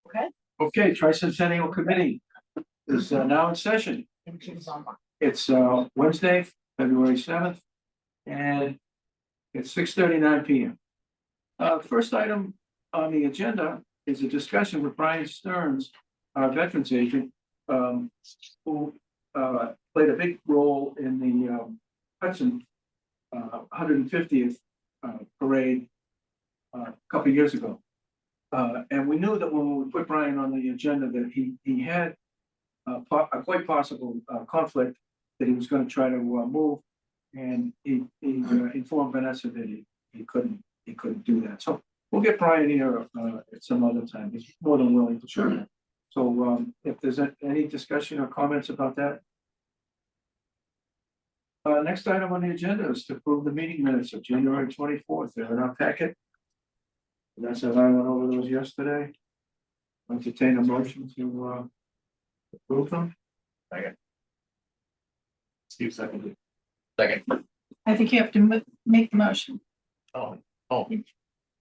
Okay. Okay, Tricentennial Committee is now in session. It's Wednesday, February 7th, and it's 6:39 p.m. First item on the agenda is a discussion with Brian Stearns, our veterans agent, who played a big role in the Hudson 150th parade a couple of years ago. And we knew that when we put Brian on the agenda that he had a quite possible conflict that he was going to try to move, and he informed Vanessa that he couldn't do that. So we'll get Brian here at some other time. He's more than willing to share that. So if there's any discussion or comments about that. Next item on the agenda is to approve the meeting minutes of January 24th. They're in our packet. Vanessa and I went over those yesterday. Entertain a motion to approve them. Second. Steve seconded. Second. I think you have to make the motion. Oh, I'll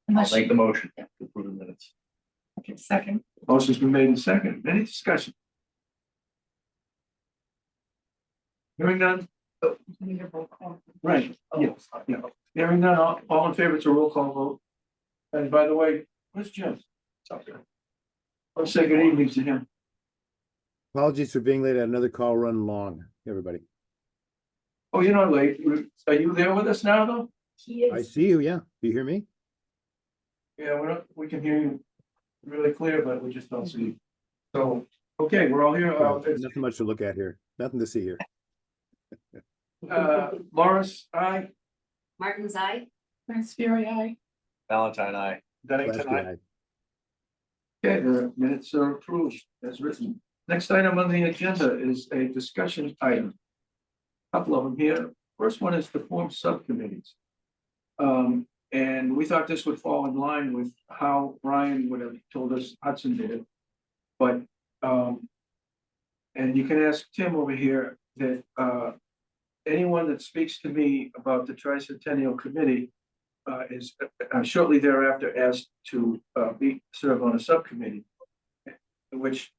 Unless make you, the motion to approve the minutes. okay, second. Motion's been made in second. Any discussion? Hearing none? Right. Yeah. Hearing none, all in favor, it's a roll call vote. And by the way, where's Jim? Let's say good evening to him. Apologies for being late. I had another call run long, everybody. Oh, you're not late. Are you there with us now, though? He I see you, yeah. Do you hear me? Yeah, we can hear you really clear, but we just don't see you. So, okay, we're all here. Nothing much to look at here. Nothing to see here. Morris, aye. Martin's eye. Prince Fury, aye. Valentine, I. Last guy. Okay, the minutes are approved as written. Next item on the agenda is a discussion item. Couple of them here. First one is to form subcommittees. And we thought this would fall in line with how Brian would have told us Hudson did it. But, and you can ask Tim over here that anyone that speaks to me about the Tricentennial Committee is shortly thereafter asked to serve on a subcommittee, which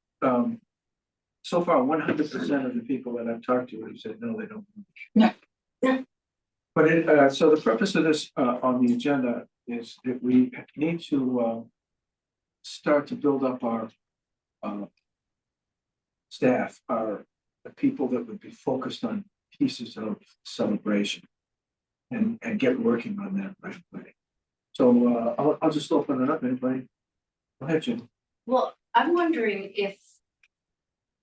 so far 100% of the people that I've talked to have said no, they don't. Yeah. But so the purpose of this on the agenda is that we need to start to build up our staff, the people that would be focused on pieces of celebration, and get working on that right away. So I'll just open it up. Anybody? Go ahead, Jim. Well, I'm wondering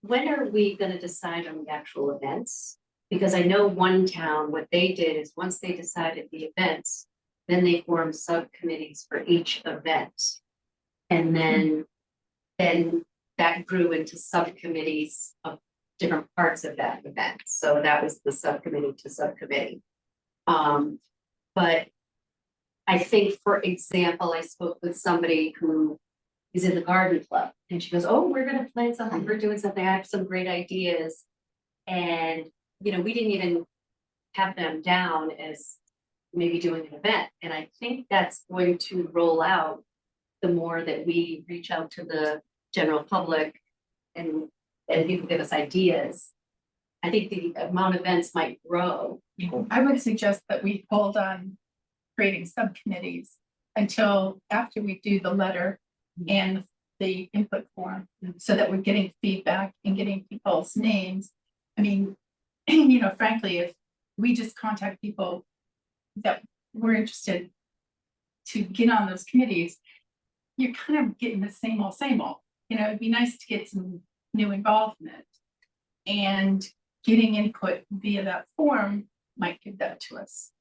when are we gonna decide on the actual events? Because I know one town, what they did is once they decided the events, then they formed subcommittees for each event. And then that grew into subcommittees of different parts of that event. So that was the subcommittee to subcommittee. But I think, for example, I spoke with somebody who is in the garden club and she goes, oh, we're gonna plan something, we're doing something, I have some great ideas. And, you know, we didn't even have them down as maybe doing an event. And I think that's going to roll out the more that we reach out to the general public and people give us ideas. I think the amount of events might grow. I would suggest that we hold on creating subcommittees until after we do the letter and the input form, so that we're getting feedback and getting people's names. I mean, you know, frankly, if we just contact people that we're interested to get on those committees, you're kind of getting the same old, you know. It'd be nice to get some new involvement, and getting input via that form might give that to us.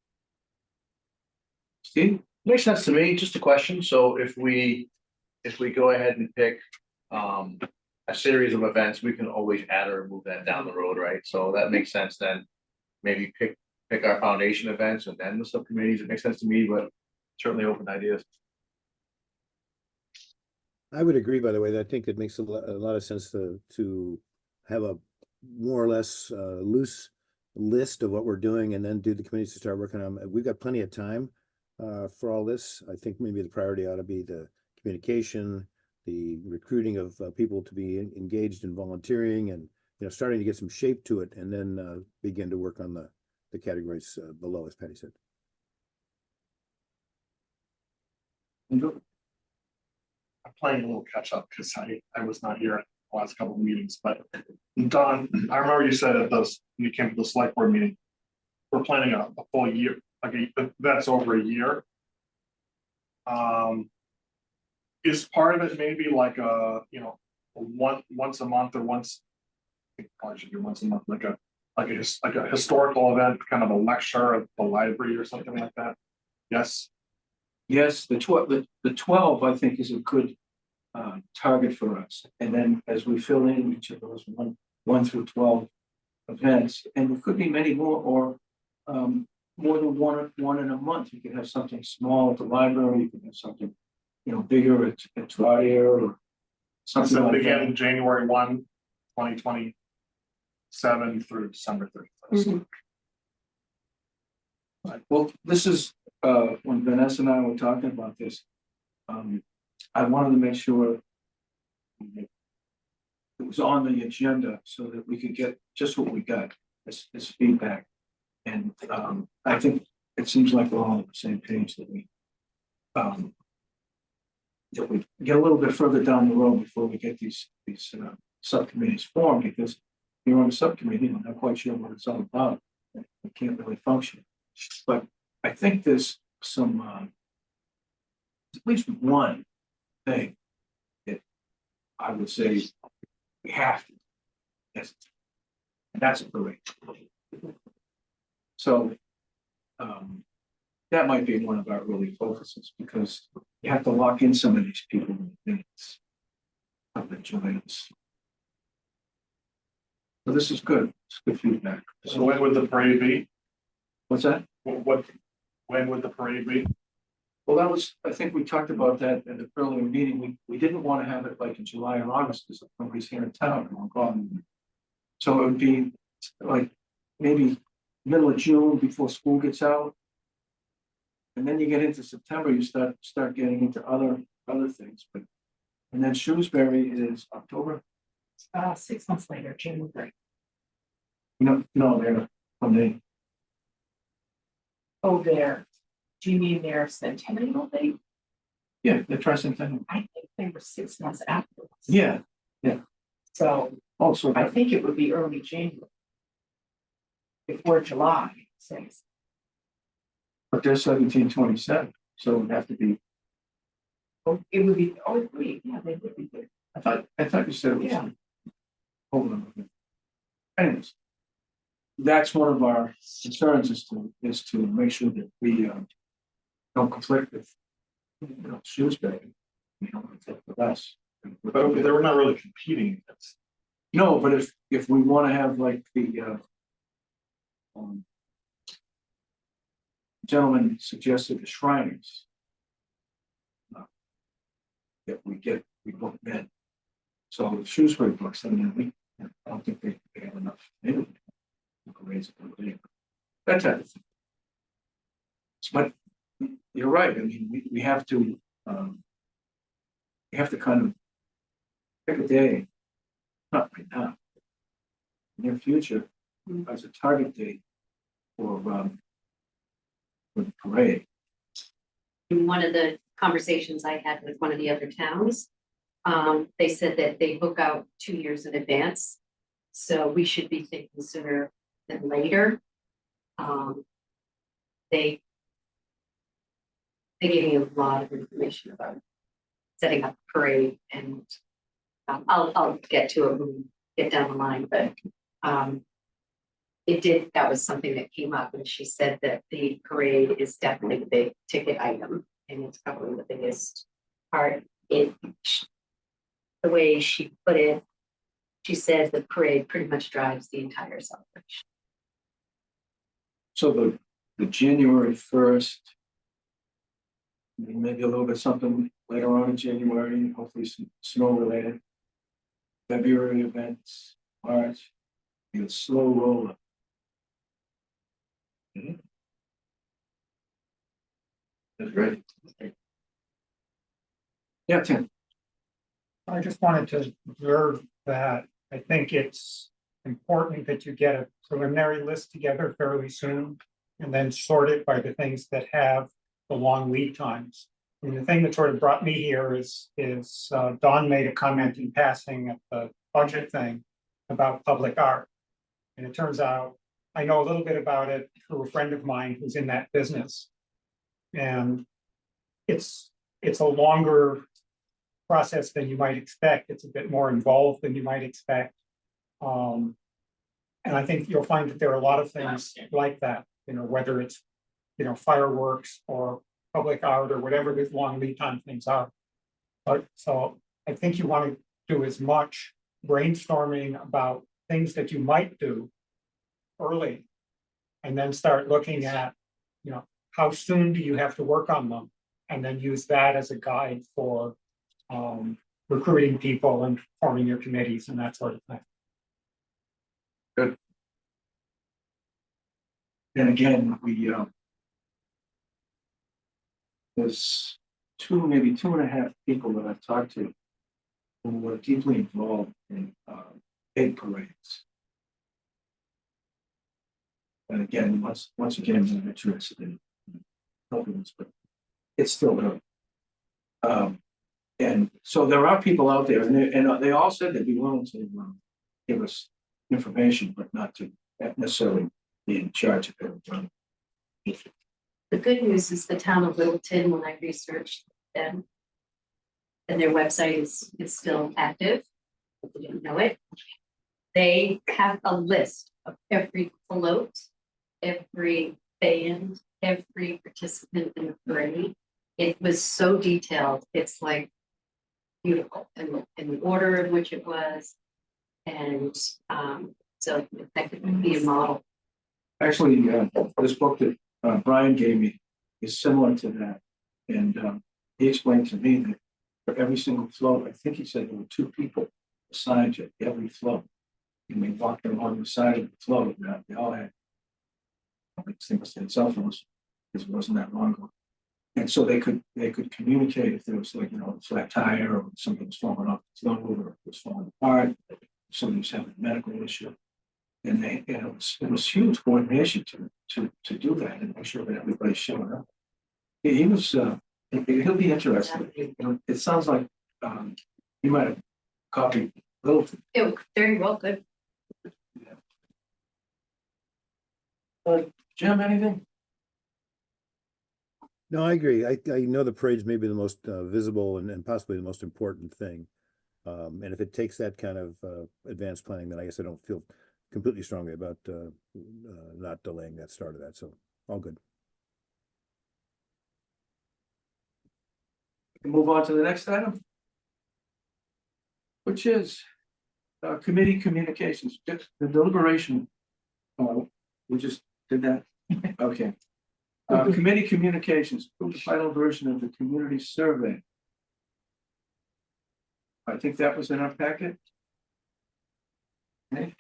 Steve? Makes sense to me. Just a question. So if we go ahead and pick a series of events, we can always add or move that down the road, right? So that makes sense. Then maybe pick our foundation events and then the subcommittees. It makes sense to me, but certainly open ideas. I would agree, by the way, that I think it makes a lot of sense to have a more or less loose list of what we're doing and then do the committees to start working on. We've got plenty of time for all this. I think maybe the priority ought to be the communication, the recruiting of people to be engaged in volunteering and, starting to get some shape to it, and then begin to work on the categories below, as Patty said. And I'm playing a little catch up because I was not here at the last couple of meetings, but Don, I remember you said at those, when you came to the select board meeting, we're planning a full year, that's over a year. Is part of it maybe like once a month or once, I think probably should be once a month, like a historical event, kind of a lecture at the library or something like that? Yes. yes, the 12, I think, is a good target for us. And then as we fill in each of those 1 through 12 events, and there could be many more, or more than one in a month. You could have something small at the library, you could have something, bigger at Trotter, or something So like begin that. January 1, 2027 through December 31st. Well, this is when Vanessa and I were talking about this. I wanted to make sure it was on the agenda so that we could get just what we got as feedback. And I think it seems like we're all on the same page, that we get a little bit further down the road before we get these subcommittees formed, because you're on a subcommittee and I'm not quite sure what it's all about. We can't really function. But I think there's some at least one thing that I would say we have to, yes, and that's a parade. So that might be one of our early focuses, because you have to lock in some of these people in minutes of the joins. So this is good. It's good feedback. So when would the parade be? What's that? When would the parade be? Well, that was, I think we talked about that at the earlier meeting. We didn't want to have it like in July or August, because nobody's here in town. So it would be like maybe middle of June, before school gets out. And then you get into September, you start getting into other things. But and then Shrewsbury is October. 6 months later, January. No, they're when they. Oh, there. Do you mean their centennial date? Yeah, the Tricentennial. I think they were 6 months afterwards. Yeah. So Also, I think it would be early January. Before July 6th. but they're 1727, so it would have to be. Oh, it would be, oh, wait, yeah, they would be good. I thought you said it was. Yeah. Hold on. Anyways, that's one of our concerns, is to make sure that we don't conflict with Shrewsbury. With us. But they were not really competing against. No, but if we want to have like the gentleman suggested, the Shriners, that we book men. So if Shrewsbury books, then I don't think they have enough. Maybe we can raise it a little bit. That type of thing. But you're right. I mean, we have to kind of pick a day, not right now, near future, as a target date for the parade. In one of the conversations I had with one of the other towns, they said that they book out 2 years in advance. So we should be thinking sooner than later. They gave me a lot of information about setting up a parade, and I'll get to it when we get down the line, but that was something that came up, and she said that the parade is definitely the big ticket item, and it's probably the biggest part. The way she put it, she said the parade pretty much drives the entire celebration. So the January 1st, maybe a little bit something later on in January, hopefully some snow related. February events, March, a slow roll up. That's great. Yeah, Tim. I just wanted to observe that I think it's important that you get a preliminary list together fairly soon. And then sort it by the things that have the long lead times. And the thing that sort of brought me here is Don made a comment in passing at the budget thing about public art. And it turns out, I know a little bit about it through a friend of mine who's in that business. And it's a longer process than you might expect. It's a bit more involved than you might expect. And I think you'll find that there are a lot of things like that, whether it's, fireworks or public art or whatever these long lead time things are. But so I think you want to do as much brainstorming about things that you might do early. And then start looking at, how soon do you have to work on them? And then use that as a guide for recruiting people and forming your committees and that sort of thing. And again, there's maybe 2.5 people that I've talked to who were deeply involved in big parades. And again, once again, I'm interested in helping this, but it's still early. And so there are people out there, and they all said they'd be willing to give us information, but not to necessarily be in charge of it. The good news is the town of Littleton, when I researched them, and their website is still active, if you didn't know it. They have a list of every float, every band, every participant in the parade. It was so detailed, it's like beautiful, and the order in which it was. And so that could be a model. Actually, this book that Brian gave me is similar to that. And he explained to me that for every single float, I think he said there were 2 people assigned to every float. And they walked along the side of the float. They all had, I think, cell phones, because it wasn't that long ago. And so they could communicate if there was, like, a flat tire or something was falling off the float or it was falling apart, somebody was having a medical issue. And it was huge coordination to do that and make sure that everybody's showing up. He was he'll be interested. It sounds like he might have copied Littleton. It very well could. Jim, anything? No, I agree. I know the parade's maybe the most visible and possibly the most important thing. And if it takes that kind of advanced planning, then I guess I don't feel completely strongly about not delaying that start of that. So all good. We can move on to the next item, which is committee communications. The deliberation. We just did that. Okay. Committee communications, the final version of the community survey. I think that was in our packet. Okay.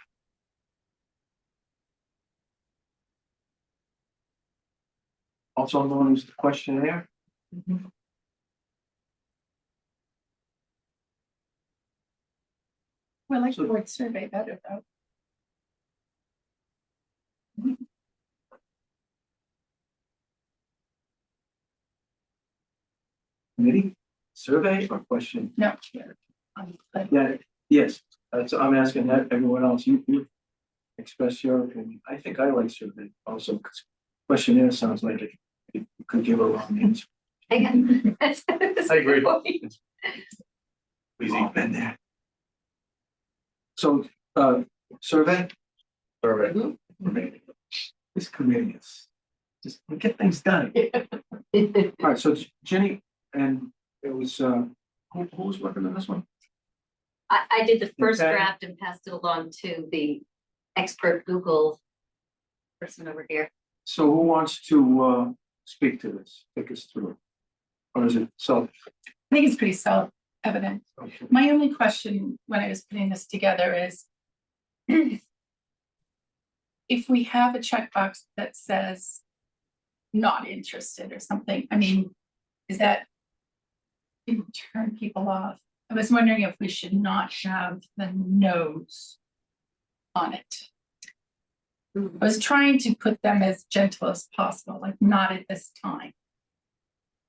Also known as the questionnaire. I like the word survey better though. Committee survey or question? No. Yeah, yes. So I'm asking that everyone else. You express your opinion. I think I like survey also, because questionnaire sounds like it could give a wrong answer. I agree. We've all been there. So survey. Survey. This committee is just get things done. All right, so Jenny, and it was who was working on this one? I did the first Okay. draft and passed it along to the expert Google person over here. So who wants to speak to this? Take us through it. Or is it self? I think it's pretty self-evident. Okay. My only question when I was putting this together is if we have a checkbox that says not interested or something, I mean, is that going to turn people off? I was wondering if we should not have the no's on it. I was trying to put them as gentle as possible, like not at this time.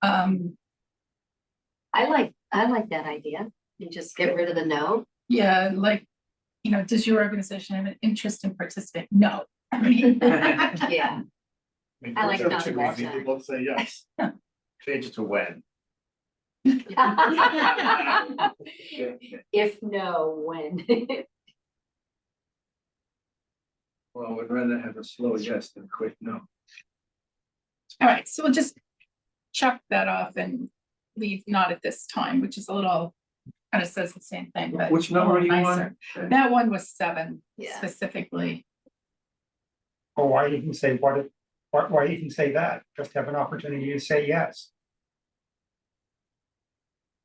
I like that idea. You just get rid of the no. Yeah, like, does your organization have an interest in participating? No. I mean, Yeah. I like those are not too easy. that. People say yes. Change it to when. If no, when? Well, we'd rather have a slow yes than a quick no. All right, so we'll just chuck that off and leave not at this time, which is a little, kind of says the same thing, but. Which a number are little you nicer. on? That one was 7 Yeah. specifically. Or why even say why even say that? Just have an opportunity to say yes.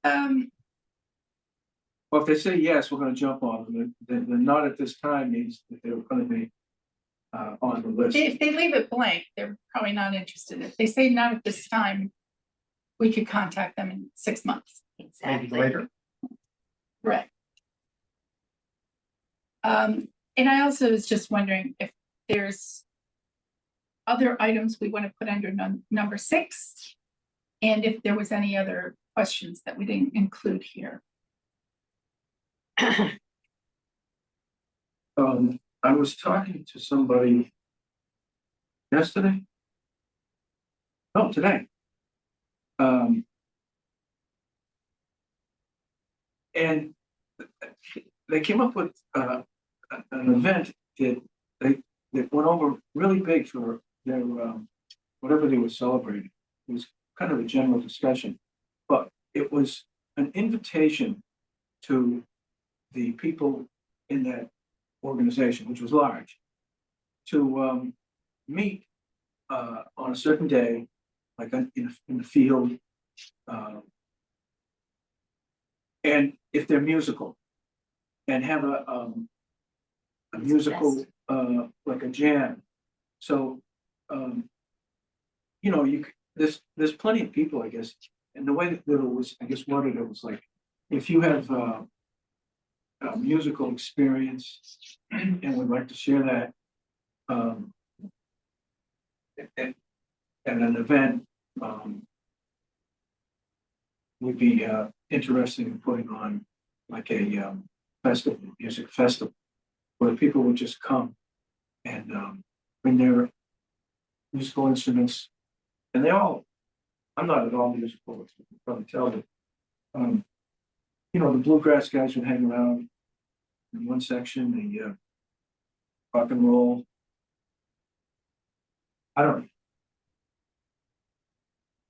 Well, if they say yes, we're gonna jump on them. The not at this time means that they're gonna be on the list. If they leave it blank, they're probably not interested. If they say not at this time, we could contact them in 6 months. Maybe Exactly. later. Right. And I also was just wondering if there's other items we want to put under number 6, and if there was any other questions that we didn't include here. I was talking to somebody yesterday. No, today. And they came up with an event that went over really big for their whatever they were celebrating. It was kind of a general discussion, but it was an invitation to the people in that organization, which was large, to meet on a certain day, like in the field, and if they're musical, and have a musical like a jam. So there's plenty of people, I guess, and the way that it was, I guess, worded, it was like, if you have a musical experience and would like to share that at an event, would be interested in putting on like a festival, music festival, where people would just come and bring their musical instruments, and I'm not at all musical, as you can probably tell, but the bluegrass guys would hang around in one section, the rock and roll. I don't know.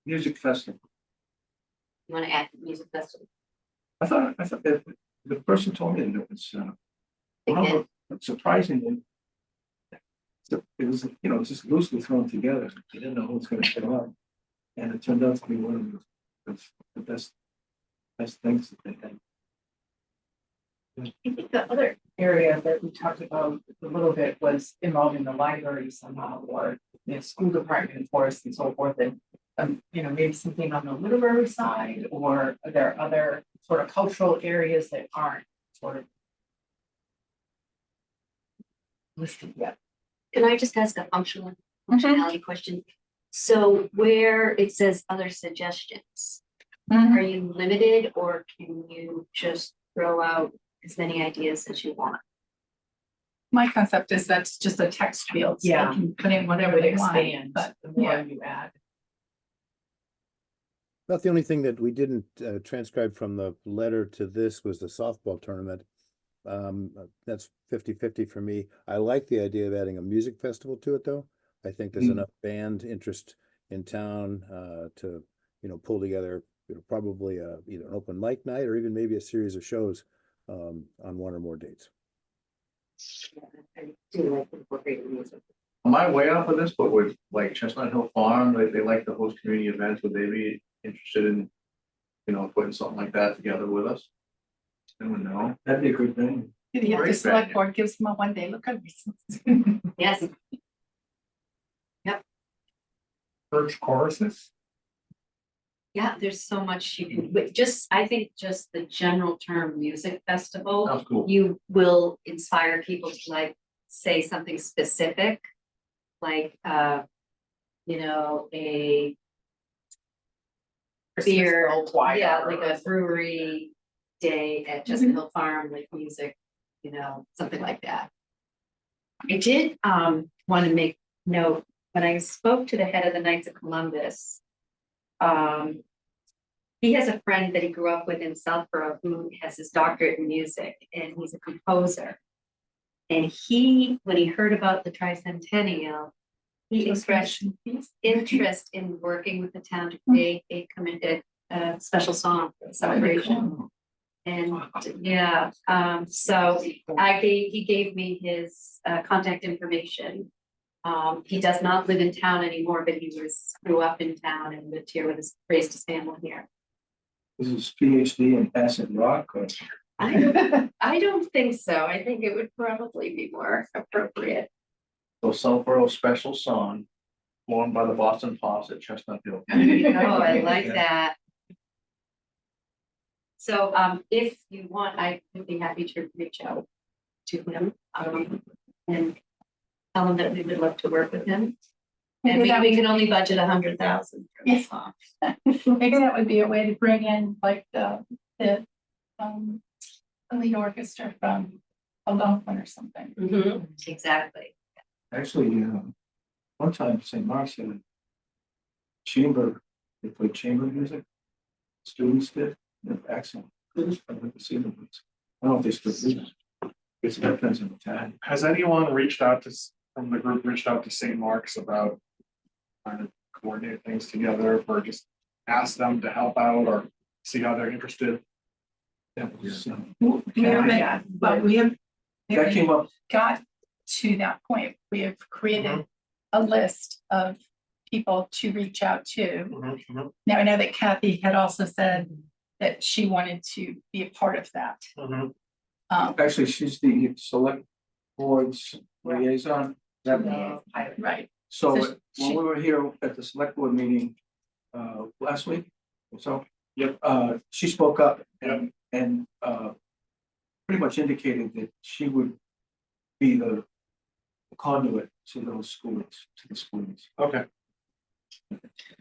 Music festival. You want to add music festival? I thought that the person told me that it was Again, surprisingly. It was, just loosely thrown together. You didn't know who was going to show up, and it turned out to be one of the best things that they had. I think the other area that we talked about a little bit was involving the library somehow, or school department, forest, and so forth, and maybe something on the literary side, or are there other sort of cultural areas that aren't sort of listed yet? can I just ask a functionality question? So where it says other suggestions, are you limited, or can you just throw out as many ideas as you want? My concept is that's just a text field, so they Yeah. can put in whatever Would they want, expand but the more yeah. you add. About the only thing that we didn't transcribe from the letter to this was the softball tournament. That's 50-50 for me. I like the idea of adding a music festival to it, though. I think there's enough band interest in town to, pull together, probably either an open mic night or even maybe a series of shows on one or more dates. I do like incorporating music. Am I way off of this, but with like Chestnut Hill Farm, like they like to host community events, would they be interested in, putting something like that together with us? I don't know. That'd be a good thing. Yeah, the Great select venue. board gives them a one-day look at Yes, Church choruses. Yeah, there's so much you can, but I think just the general term music festival, Sounds cool. you will inspire people to like say something specific. Like, you know, a beer, yeah, like a brewery day at Chestnut Hill Farm, like music, you know, something like that. I did want to make note, when I spoke to the head of the Knights of Columbus, he has a friend that he grew up with in Southborough who has his doctorate in music, and he's a composer. And he, when he heard about the Tricentennial, he expressed interest in working with the town to create a special song for the celebration. And yeah, so he gave me his contact information. He does not live in town anymore, but he grew up in town and lived here raised his family here. This is PhD in acid rock or? I don't think so. I think it would probably be more appropriate. So Southborough special song, formed by the Boston Pops at Chestnut Hill. Oh, I like that. So, if you want, I would be happy to reach out to him, and tell him that we would love to work with him. And we can only budget 100,000 for this song. Maybe that would be a way to bring in like the lead orchestra from Algonquin or something. Exactly. Actually, one time St. Mark's had a chamber, they played chamber music. Students did, they're excellent. I've never seen them. I don't know if they still do that. It's depends on the time. Has anyone reached out to, from the group, reached out to St. Mark's about trying to coordinate things together, or just ask them to help out or see how they're interested? That was, But we have that came up, got to that point. We have created a list of people to reach out to. Now, I know that Kathy had also said that she wanted to be a part of that. actually, she's the select board's liaison. Right. So So when we were here at the select board meeting last week, so she spoke up and pretty much indicated that she would be the conduit to those schools, to the schools. Okay.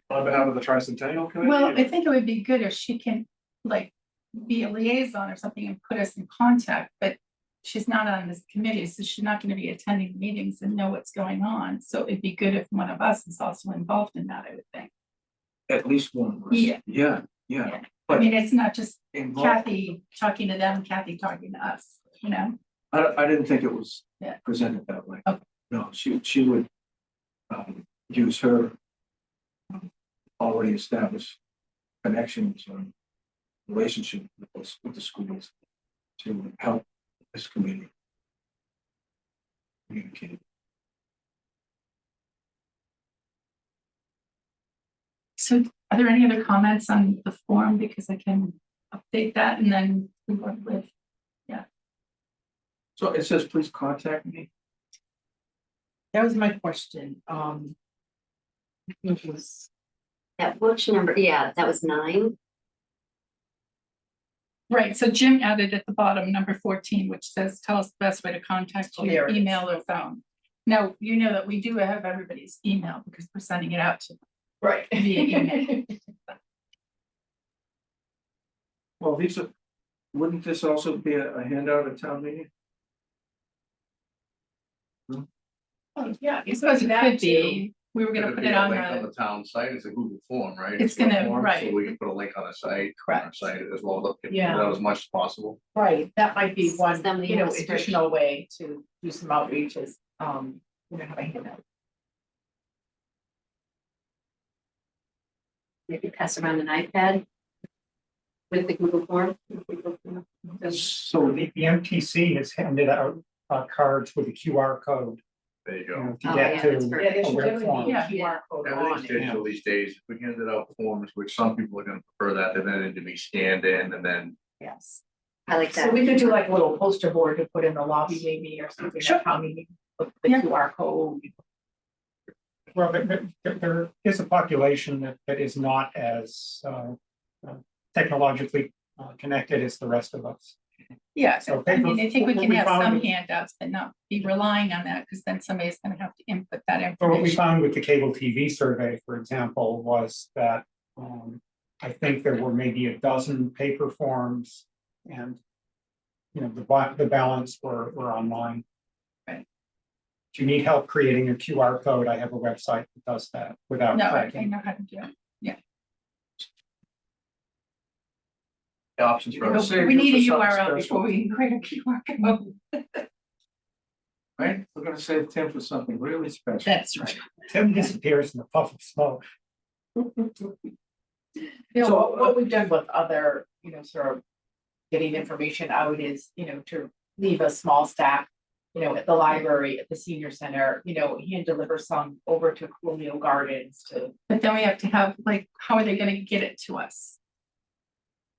On behalf of the Tricentennial Committee? Well, I think it would be good if she can like be a liaison or something and put us in contact, but she's not on this committee, so she's not going to be attending meetings and know what's going on. So it'd be good if one of us is also involved in that, I would think. At least one of us. Yeah. Yeah. I mean, it's not just Involved. Kathy talking to them, Kathy talking to us, you know? I didn't think it was Yeah. presented that way. Okay. No, she would use her already established connections or relationship with the schools to help this committee communicate. So are there any other comments on the form? Because I can update that and then we work with, So it says, please contact me. That was my question. It was, Which number? Yeah, that was 9. right, so Jim added at the bottom, number 14, which says, tell us the best way to contact Oh, you, there it is. email or phone. Now, you know that we do have everybody's email because we're sending it out to right. via email. Well, wouldn't this also be a handout at town meeting? Oh, yeah, I suppose it could be. We were gonna Could put be it a on link on the, the town site, it's a Google form, right? It's a web gonna- form, right. So we can put a link on the site, on our correct. site as well, Yeah. that as much as possible. Right, that might be one, Somebody you know, has a spreadsheet. additional way to do some outreaches, you know, having it out. Maybe pass around an iPad with the Google form. So The MTC has handed out cards with a QR code, There you you know, go. to Oh, get yeah, to. that's perfect. Yeah, there a should web definitely form. be a Yeah. QR code on Everything's it. digital these days, if we handed out forms, which some people are gonna prefer that, and then to be scanned in and then. Yes. I like So that. we could do like a little poster board to put in the lobby maybe or something. Sure. How many, with the Yeah. QR code. Well, there is a population that is not as technologically connected as the rest of us. Yeah, So I mean, I think we what can we have found some with- handouts, but not be relying on that, because then somebody's gonna have to input that So what we information. found with the cable TV survey, for example, was that I think there were maybe a dozen paper forms and the balance were online. Right. If you need help creating a QR code, I have a website that does that without No, I tracking. know how to do it. The options for us. Save We you need a for something URL special. before we can create a QR code. Right? We're gonna save Tim for something really special. That's right. Tim disappears in a puff of smoke. So, What we've done with other, sort of getting information out is, to leave a small stack, at the library, at the senior center, hand deliver some over to Colonial Gardens to. But then we have to have, like, how are they gonna get it to us?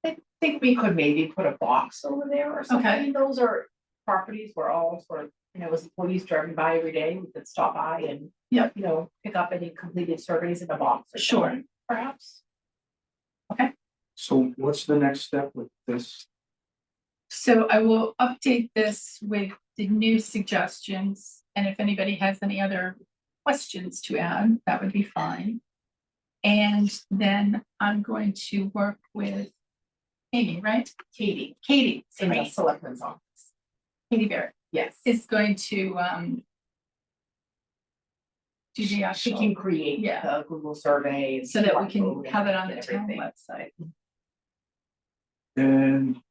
I think we could maybe put a box over there or something. Okay. Those are properties where all sort of, as employees driving by every day, we could stop by and. Yep. Pick up any completed surveys in the box. Or Sure. something, perhaps. So what's the next step with this? So I will update this with the new suggestions, and if anybody has any other questions to add, that would be fine. And then I'm going to work with Amy, right? Katie, Katie, in the sorry, selectman's office. Katie Barrett Yes. is going to do the She actual, can create Yeah. the Google survey. and so that we QR can code have it on and the town everything. website. And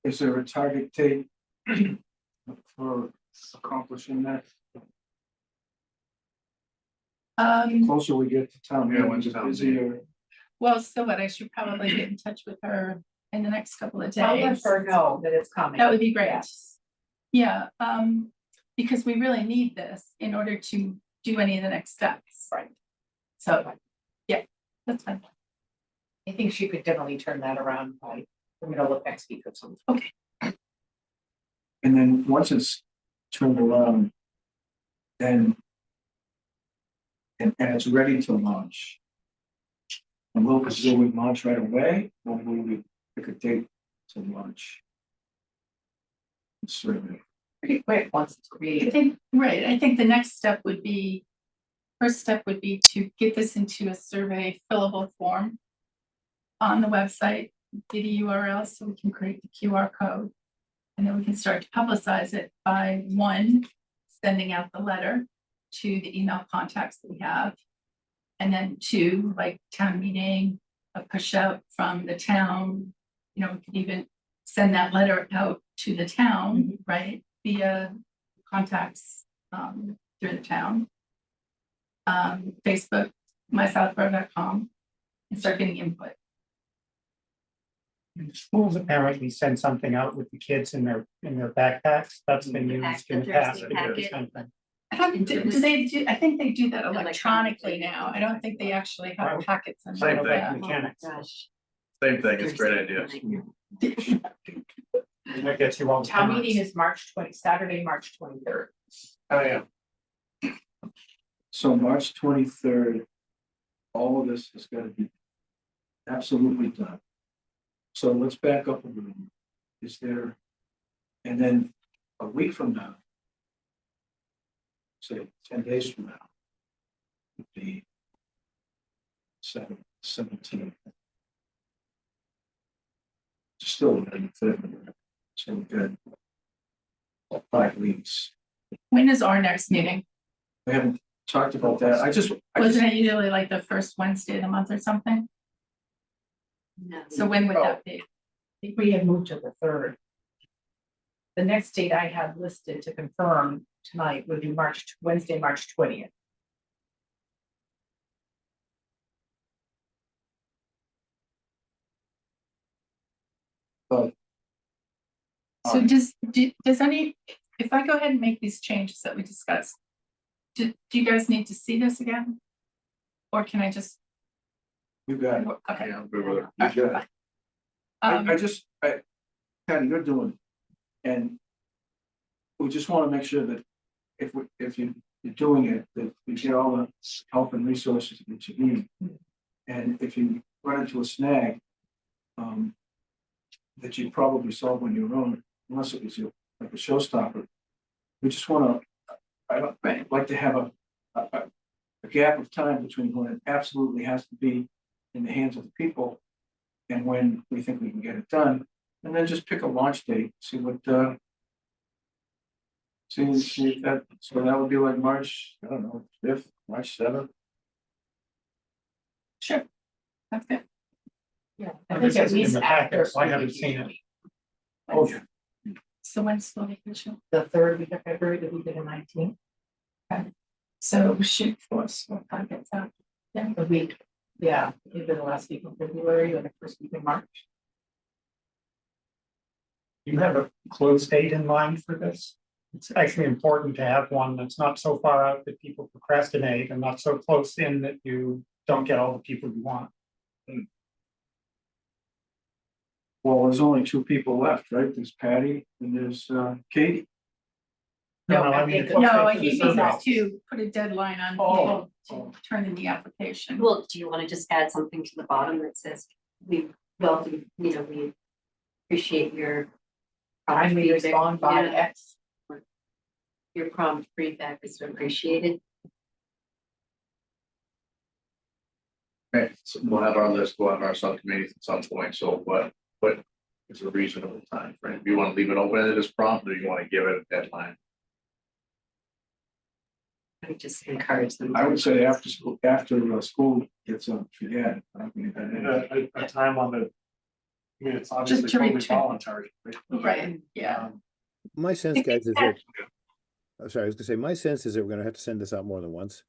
is there a target date for accomplishing that? Closer we get to town, Yeah, meeting, when's the town busier. Well, so what, I should probably get in touch with her in the next couple of I'll let days. her know that it's coming. That would be great. Yes. Yeah, because we really need this in order to do any of the next steps. Right. So, yeah, that's fine. I think she could definitely turn that around by the middle of next week or something. And then once it's turned around, then and it's ready to launch. And will we launch right away, or will we pick a date to launch? the survey? Pretty quick once it's I created. think, right, I think the next step would be, first step would be to get this into a survey fillable form on the website, get a URL so we can create the QR code. And then we can start to publicize it by, one, sending out the letter to the email contacts that we have. And then two, like town meeting, a push out from the town, we could even send that letter out to the town, right? Via contacts through the town. Facebook, mysouthborough.com, and start getting input. Schools apparently send something out with the kids in their backpacks. That's been used in the past. Thursday packet. I don't, do they do, I think they do that electronically now. I don't think they actually have packets and Same all thing. that. Mechanics. Gosh. Same thing, it's a great idea. And that gets you all. the Town comments. meeting is Saturday, March 23rd. Oh, yeah. So March 23rd, all of this is gonna be absolutely done. So let's back up a little. Is there, and then a week from now, say 10 days from now, would be 17. Still in February, so good. 5 weeks. When is our next meeting? We haven't talked about that. I just Wasn't it usually like the first Wednesday of the month or something? No. So when would that be? I think we had moved to the 3rd. The next date I have listed to confirm tonight would be Wednesday, March 20th. So does any, if I go ahead and make these changes that we discussed, do you guys need to see this again? Or can I just, You got it. okay. Yeah, I'm good with it. You got it. Um, Patty, you're doing, and we just want to make sure that if you you're doing it, that you get all the help and resources that you need. And if you run into a snag, that you probably solve on your own, unless it was like a showstopper. We just wanna, I'd like to have a gap of time between when it absolutely has to be in the hands of the people and when we think we can get it done, and then just pick a launch date, see what, see if that, so that would be like March, I don't know, 5th, March 7th. Sure. That's good. Yeah. And I this think at isn't in least the after. packet, so I haven't seen it. Oh, yeah. So when's school vacation? The third week of February, the week of the 19th, So shoot for school time gets out. Yeah. the week, yeah, either the last week of February or the first week of March. You have a close date in mind for this? It's actually important to have one that's not so far out that people procrastinate and not so close in that you don't get all the people you want. Well, there's only two people left, right? There's Patty and there's Katie. No, No, I I mean, think- close No, date I for the think survey. it's to put a deadline on Oh, people to turn in the application. Well, do you want to just add something to the bottom that says, we welcome, you know, we appreciate your. Timely respond by Yeah. X. Your prompt feedback is appreciated. Okay, so we'll have our list, we'll have our subcommittees at some point, so what is a reasonable time frame? Do you want to leave it open at this prompt, or do you want to give it a deadline? I just encourage them. I would say after school gets up, forget. I mean, A time on the. I mean, it's obviously to totally return. voluntary. Right, yeah. My sense, guys, is that, I'm sorry, I was gonna say, my sense is that we're gonna have to send this out more than once.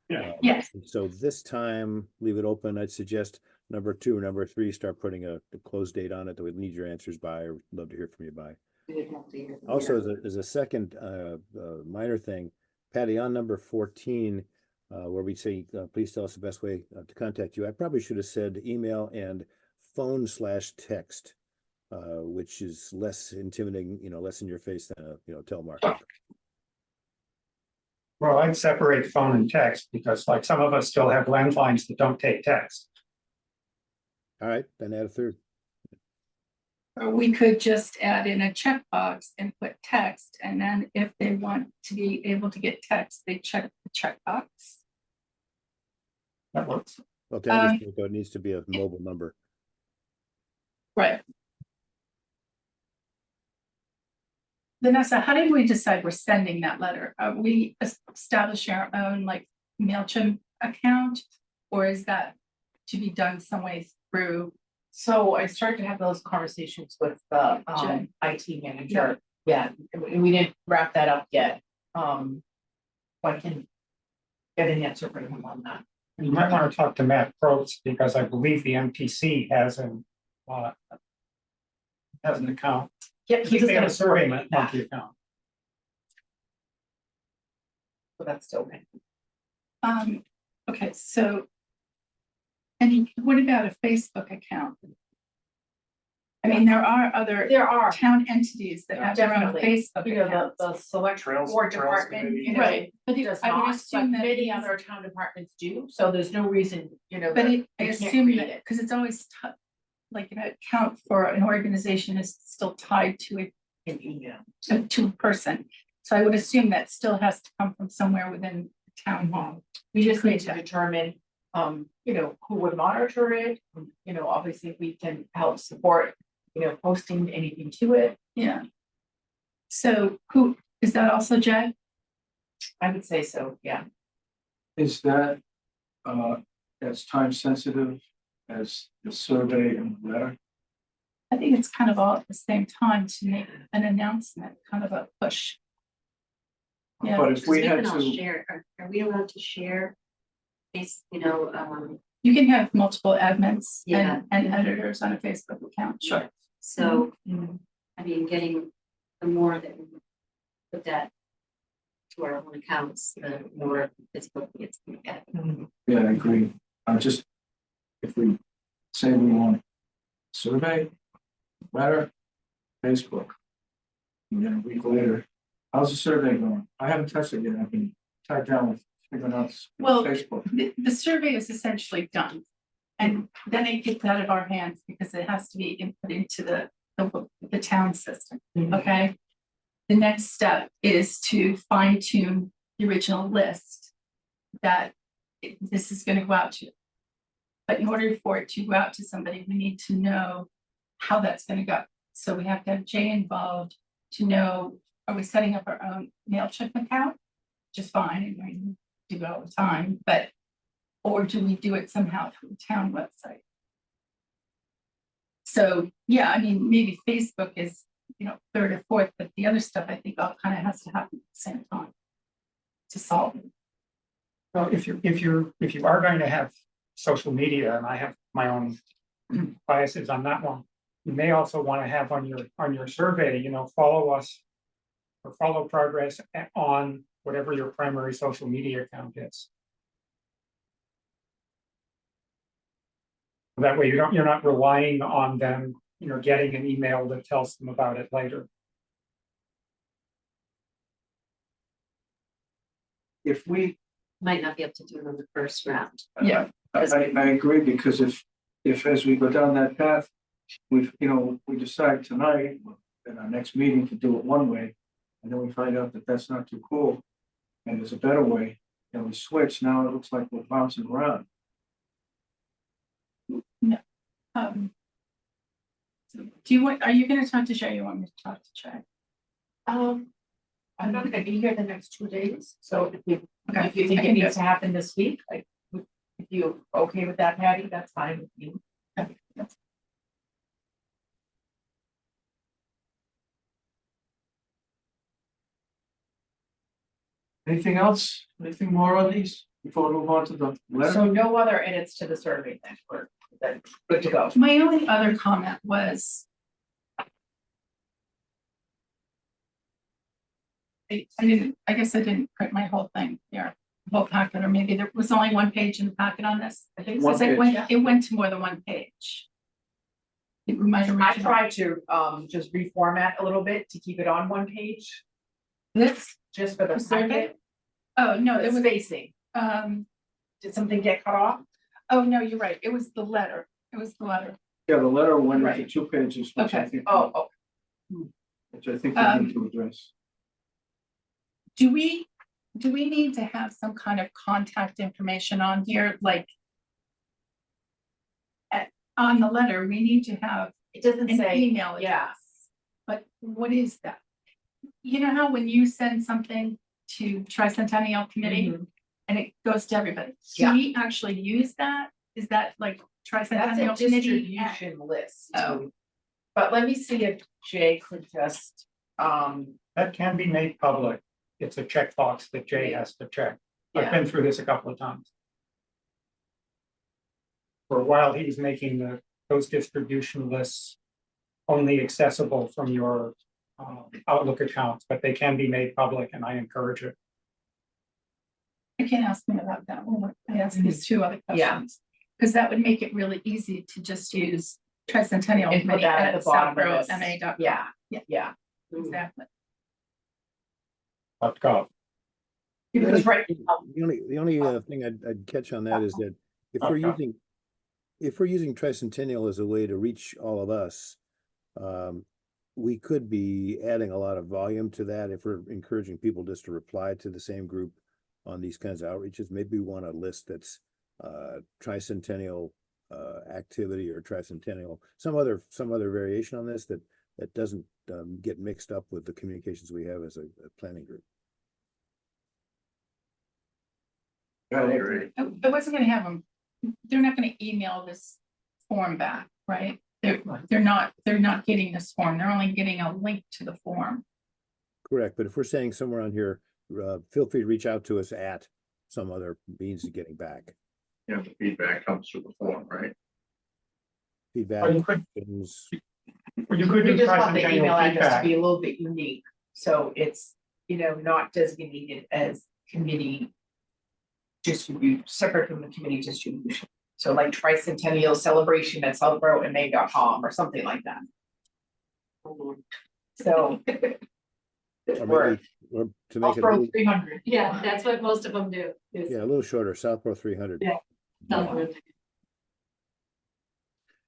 Yeah. Yes. So this time, leave it open. I'd suggest number 2, number 3, start putting a close date on it that we need your answers by, or love to hear from you by. We would have to hear them, Also, yeah. as a second minor thing, Patty, on number 14, where we say, please tell us the best way to contact you, I probably should have said email and phone/text, which is less intimidating, less in your face than a telemarketer. Well, I'd separate phone and text because like some of us still have landlines that don't take text. All right, then add a third. Or we could just add in a checkbox and put text, and then if they want to be able to get text, they check the checkbox. That works. Well, to understand, though, it needs to be a mobile number. Right. Vanessa, how did we decide we're sending that letter? Are we establishing our own like MailChimp account? Or is that to be done some way through? So I started to have those conversations with the Jen. IT manager. Yeah, and we didn't wrap that up yet. So I can get an answer from him on that. You might want to talk to Matt Probst because I believe the MPC has an account. Yeah, I he think was they have gonna a survey survey that, monkey account. so that's still okay. Okay, so. And what about a Facebook account? I mean, there are other There are, town entities that have their own Definitely. Facebook you know, accounts. the select Trails- board Trails department, Committee. you know, Right, but does I would not, but assume that. many other town departments do, so there's no reason, you know. But that I we can't assume create that, it. because it's always like an account for an organization is still tied to In email. to a person. So I would assume that still has to come from somewhere within the town hall. We just need to Create that. determine, you know, who would monitor it, you know, obviously we can help support, you know, posting anything to it. Yeah. So who, is that also Jay? I would say so, yeah. Is that as time sensitive as the survey and the letter? I think it's kind of all at the same time to make an announcement, kind of a push. Yeah. But if we Because had can all to, share, are we allowed to share? You can have multiple admins Yeah. and editors on a Facebook account, sure. So, Mhm. I mean, getting the more that we put that to our own accounts, the more visible it gets. yeah, I agree. Just, if we say we want survey, letter, Facebook. And then a week later, how's the survey going? I haven't touched it yet. I've been tied down with figuring out Well, Facebook. the survey is essentially done. And then it gets out of our hands because it has to be input into the town system, okay? The next step is to fine tune the original list that this is gonna go out to. But in order for it to go out to somebody, we need to know how that's gonna go. So we have to have Jay involved to know, are we setting up our own MailChimp account? Just fine, and we do it all the time, but, or do we do it somehow through the town website? So, yeah, I mean, maybe Facebook is, third or fourth, but the other stuff I think all kind of has to happen at the same time to solve it. Well, if you are going to have social media, and I have my own biases on that one, you may also want to have on your survey, follow us or follow progress on whatever your primary social media account is. That way you're not relying on them, getting an email that tells them about it later. If we, Might not be able to do it on the first round. Yeah. I agree, because if as we go down that path, we decide tonight in our next meeting to do it one way, and then we find out that that's not too cool, and there's a better way, and we switch, now it looks like we're bouncing around. Are you gonna talk to Jay? You want me to talk to Jay? I'm not gonna be here the next 2 days, so if you Okay. think I it can needs to happen this week, like, if you're okay with that, Patty, that's fine with you. Anything else? Anything more on these before we move on to the letter? So no other edits to the survey then, we're then good to go. My only other comment was. I guess I didn't print my whole thing here, whole packet, or maybe there was only one page in the packet on this. I think One so. page. It went to more than one page. It might I original. tried to just reformat a little bit to keep it on one page, This, just for the The survey? packet, oh, no, the it was, spacing. Did something get cut off? oh, no, you're right, it was the letter, Yeah, the letter went into Right. 2 pages, which I Okay. think, Oh, which I think we need to address. Do we need to have some kind of contact information on here, like? On the letter, we need to have it doesn't an say, email yeah. address, but what is that? You know how when you send something to Tricentennial Committee Mhm. and it goes to everybody, Yeah. do we actually use that? Is that like That's a Tricentennial Committee? distribution list. Oh. But let me see if Jay could just, That can be made public. It's a checkbox that Jay has to check. I've yeah, been through this a couple of times. For a while, he was making those distribution lists only accessible from your Outlook accounts, but they can be made public, and I encourage it. I can ask him about that one. I asked these 2 other Yeah. questions. Because that would make it really easy to just use Tricentennial and put Committee that at at the bottom of this. southborough.ma.gov. Yeah, Yeah. yeah. Exactly. .gov. Because right, The only thing I'd catch on that is that if we're Okay. using Tricentennial as a way to reach all of us, we could be adding a lot of volume to that if we're encouraging people just to reply to the same group on these kinds of outreaches. Maybe we want a list that's Tricentennial activity or Tricentennial, some other variation on this that doesn't get mixed up with the communications we have as a planning group. I agree. I wasn't gonna have them, they're not gonna email this form back, right? They're not getting this form, they're only getting a link to the form. Correct, but if we're saying somewhere on here, feel free to reach out to us at some other means of getting back You know, the feedback comes through the form, right? feedback. Or you could things. do we just want the Tricentennial email address to feedback. be a little bit unique, so it's, not designated as committee separate from the committee distribution. So like Tricentennial Celebration at southborough.ma.com or something like that. So. Or or to make it, a Pro little- 300. Yeah, that's what most of them do. is yeah, a little shorter, Southborough 300. Yeah. Southborough.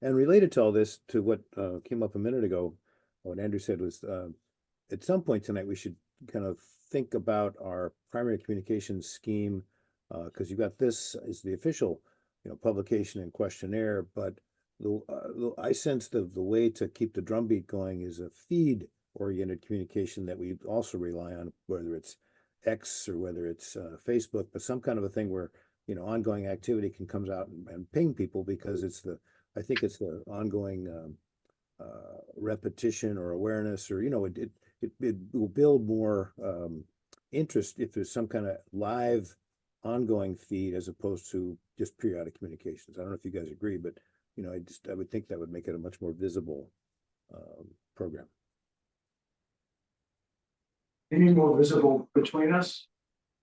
And related to all this, to what came up a minute ago, what Andrew said was, at some point tonight, we should kind of think about our primary communications scheme. Because you've got this is the official, publication and questionnaire, but I sense the way to keep the drumbeat going is a feed-oriented communication that we also rely on, whether it's X or whether it's Facebook, but some kind of a thing where, ongoing activity can comes out and ping people, because I think it's the ongoing repetition or awareness, or it will build more interest if there's some kind of live ongoing feed as opposed to just periodic communications. I don't know if you guys agree, but I would think that would make it a much more visible program. Any more visible between us?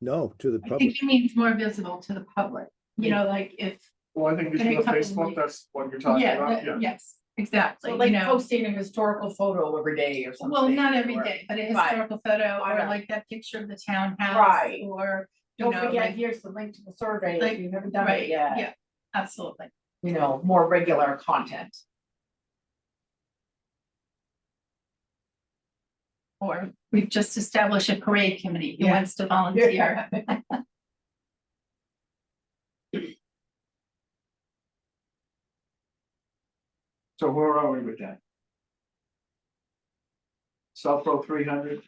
No, to the I public. think it means more visible to the public, like if, Well, I think In a using the couple Facebook, weeks. that's what you're talking about, yeah. yes, exactly, So like posting a historical photo every day or something. Well, not every or- day, but a Right. historical photo, or Right. like that picture of the townhouse. Right. Or, Don't like- forget, here's the link to the survey Like, if you've never done right, it yet. yeah, absolutely. More regular content. Or we've just established a parade committee who Yeah. wants to volunteer. So where are we with that? Southborough 300?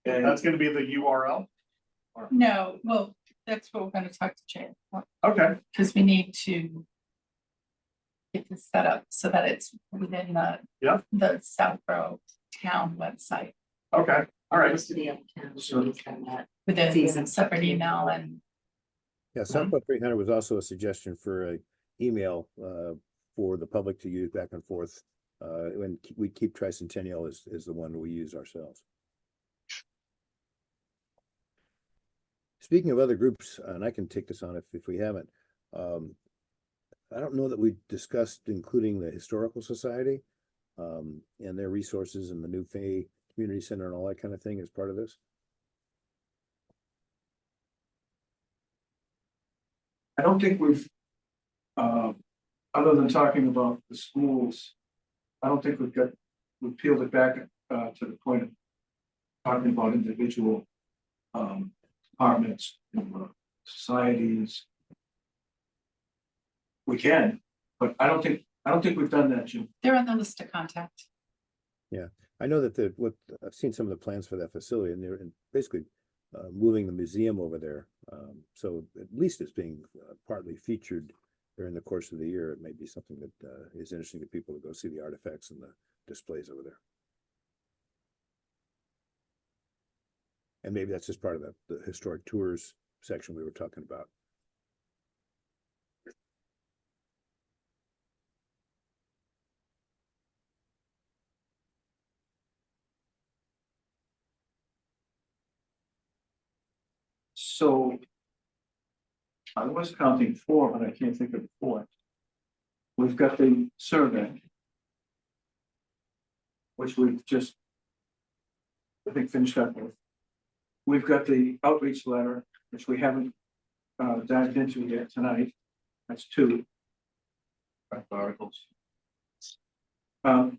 And That's gonna be the URL, No, well, that's what we're gonna talk to Jay, okay, because we need to get this set up so that it's within Yeah. the Southborough town website, okay, all right. Most of the other towns So- do kind of that. within Season. a separate email and. Yeah, Southborough 300 was also a suggestion for a email for the public to use back and forth. When we keep Tricentennial is the one we use ourselves. Speaking of other groups, and I can take this on if we haven't, I don't know that we discussed including the Historical Society and their resources and the New Fay Community Center and all that kind of thing as part of this. I don't think we've, other than talking about the schools, I don't think we've peeled it back to the point of talking about individual departments, societies. We can, but I don't think we've done that, Jim. They're on the list to contact. I know that I've seen some of the plans for that facility, and they're basically moving the museum over there. So at least it's being partly featured during the course of the year. It may be something that is interesting to people to go see the artifacts and the displays over there. And maybe that's just part of the historic tours section we were talking about. So I was counting four, but I can't think of the fourth. We've got the survey, which we've just, I think, finished up with. We've got the outreach letter, which we haven't dived into yet tonight. That's two. Articles. No,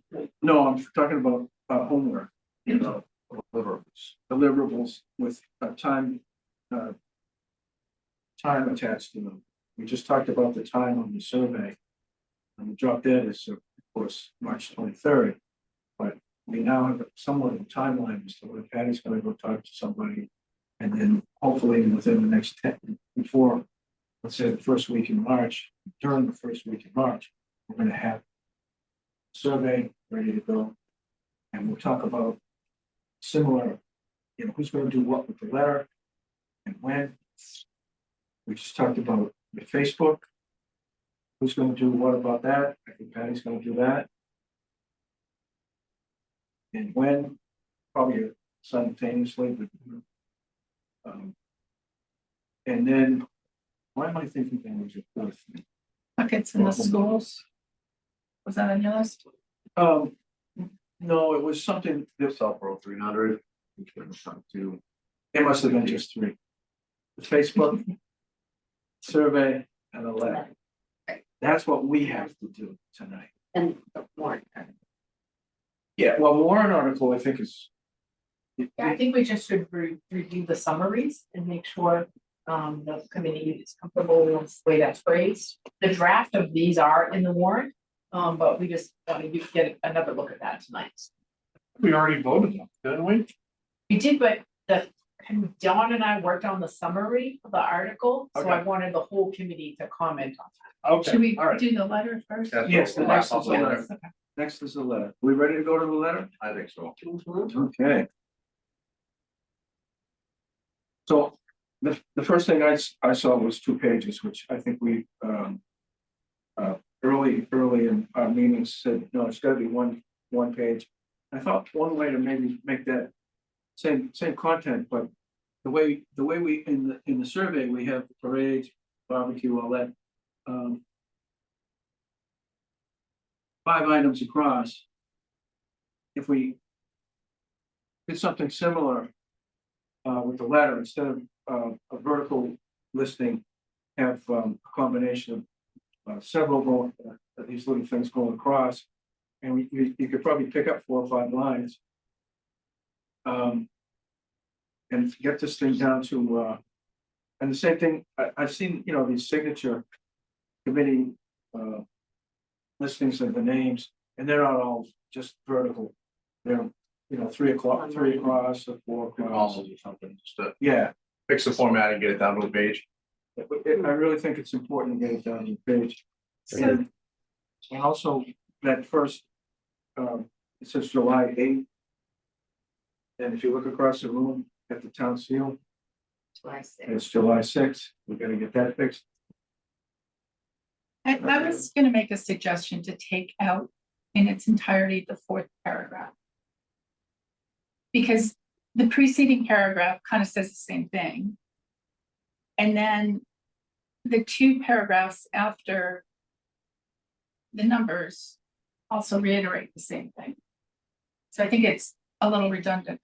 I'm talking about homework, deliverables with time attached to them. We just talked about the time on the survey. And the drop dead is, of course, March 23rd. But we now have somewhat of a timeline as to when Patty's gonna go talk to somebody. And then hopefully within the next 10, before, let's say the first week in March, during the first week in March, we're gonna have survey ready to go. And we'll talk about similar, who's gonna do what with the letter and when. We just talked about the Facebook. Who's gonna do what about that? I think Patty's gonna do that. And when, probably simultaneously, but. And then, why am I thinking there was a fourth thing? Buckets in the schools. Was that on your list? No, it was something, South Road 300. it must have been just three. The Facebook survey and a letter. That's what we have to do tonight. And the warrant. Yeah, well, warrant article, I think is. I think we just should review the summaries and make sure the committee is comfortable with the way that's phrased. The draft of these are in the warrant, but we just, you get another look at that tonight. We already voted them, didn't we? We did, but Dawn and I worked on the summary of the article, so I Okay. wanted the whole committee to comment on Okay. Should we all right. do the letter first? That's Yes, what the we'll next wrap is up the on letter. there. Next is the letter. We ready to go to the letter? I think so. Okay. So the first thing I saw was 2 pages, which I think we early in our meetings said, no, it's gotta be one page. I thought one way to maybe make that same content, but the way we in the survey, we have parades, barbecue, all that. 5 items across. If we did something similar with the letter, instead of a vertical listing, have a combination of several going, these little things going across, and you could probably pick up 4 or 5 lines. And get this thing down to, and the same thing, I've seen, these signature committee listings of the names, and they're not all just vertical. They're, 3 o'clock, 3 across, or 4 across. Columns or something, just to Yeah, fix the format and get it down to a page. I really think it's important to get it down to the page. So, And also that first, it says July 8th. And if you look across the room at the town seal, it's July 6th. We gotta get that fixed. I was gonna make a suggestion to take out in its entirety the 4th paragraph. Because the preceding paragraph kind of says the same thing. And then the 2 paragraphs after the numbers also reiterate the same thing. So I think it's a little redundant.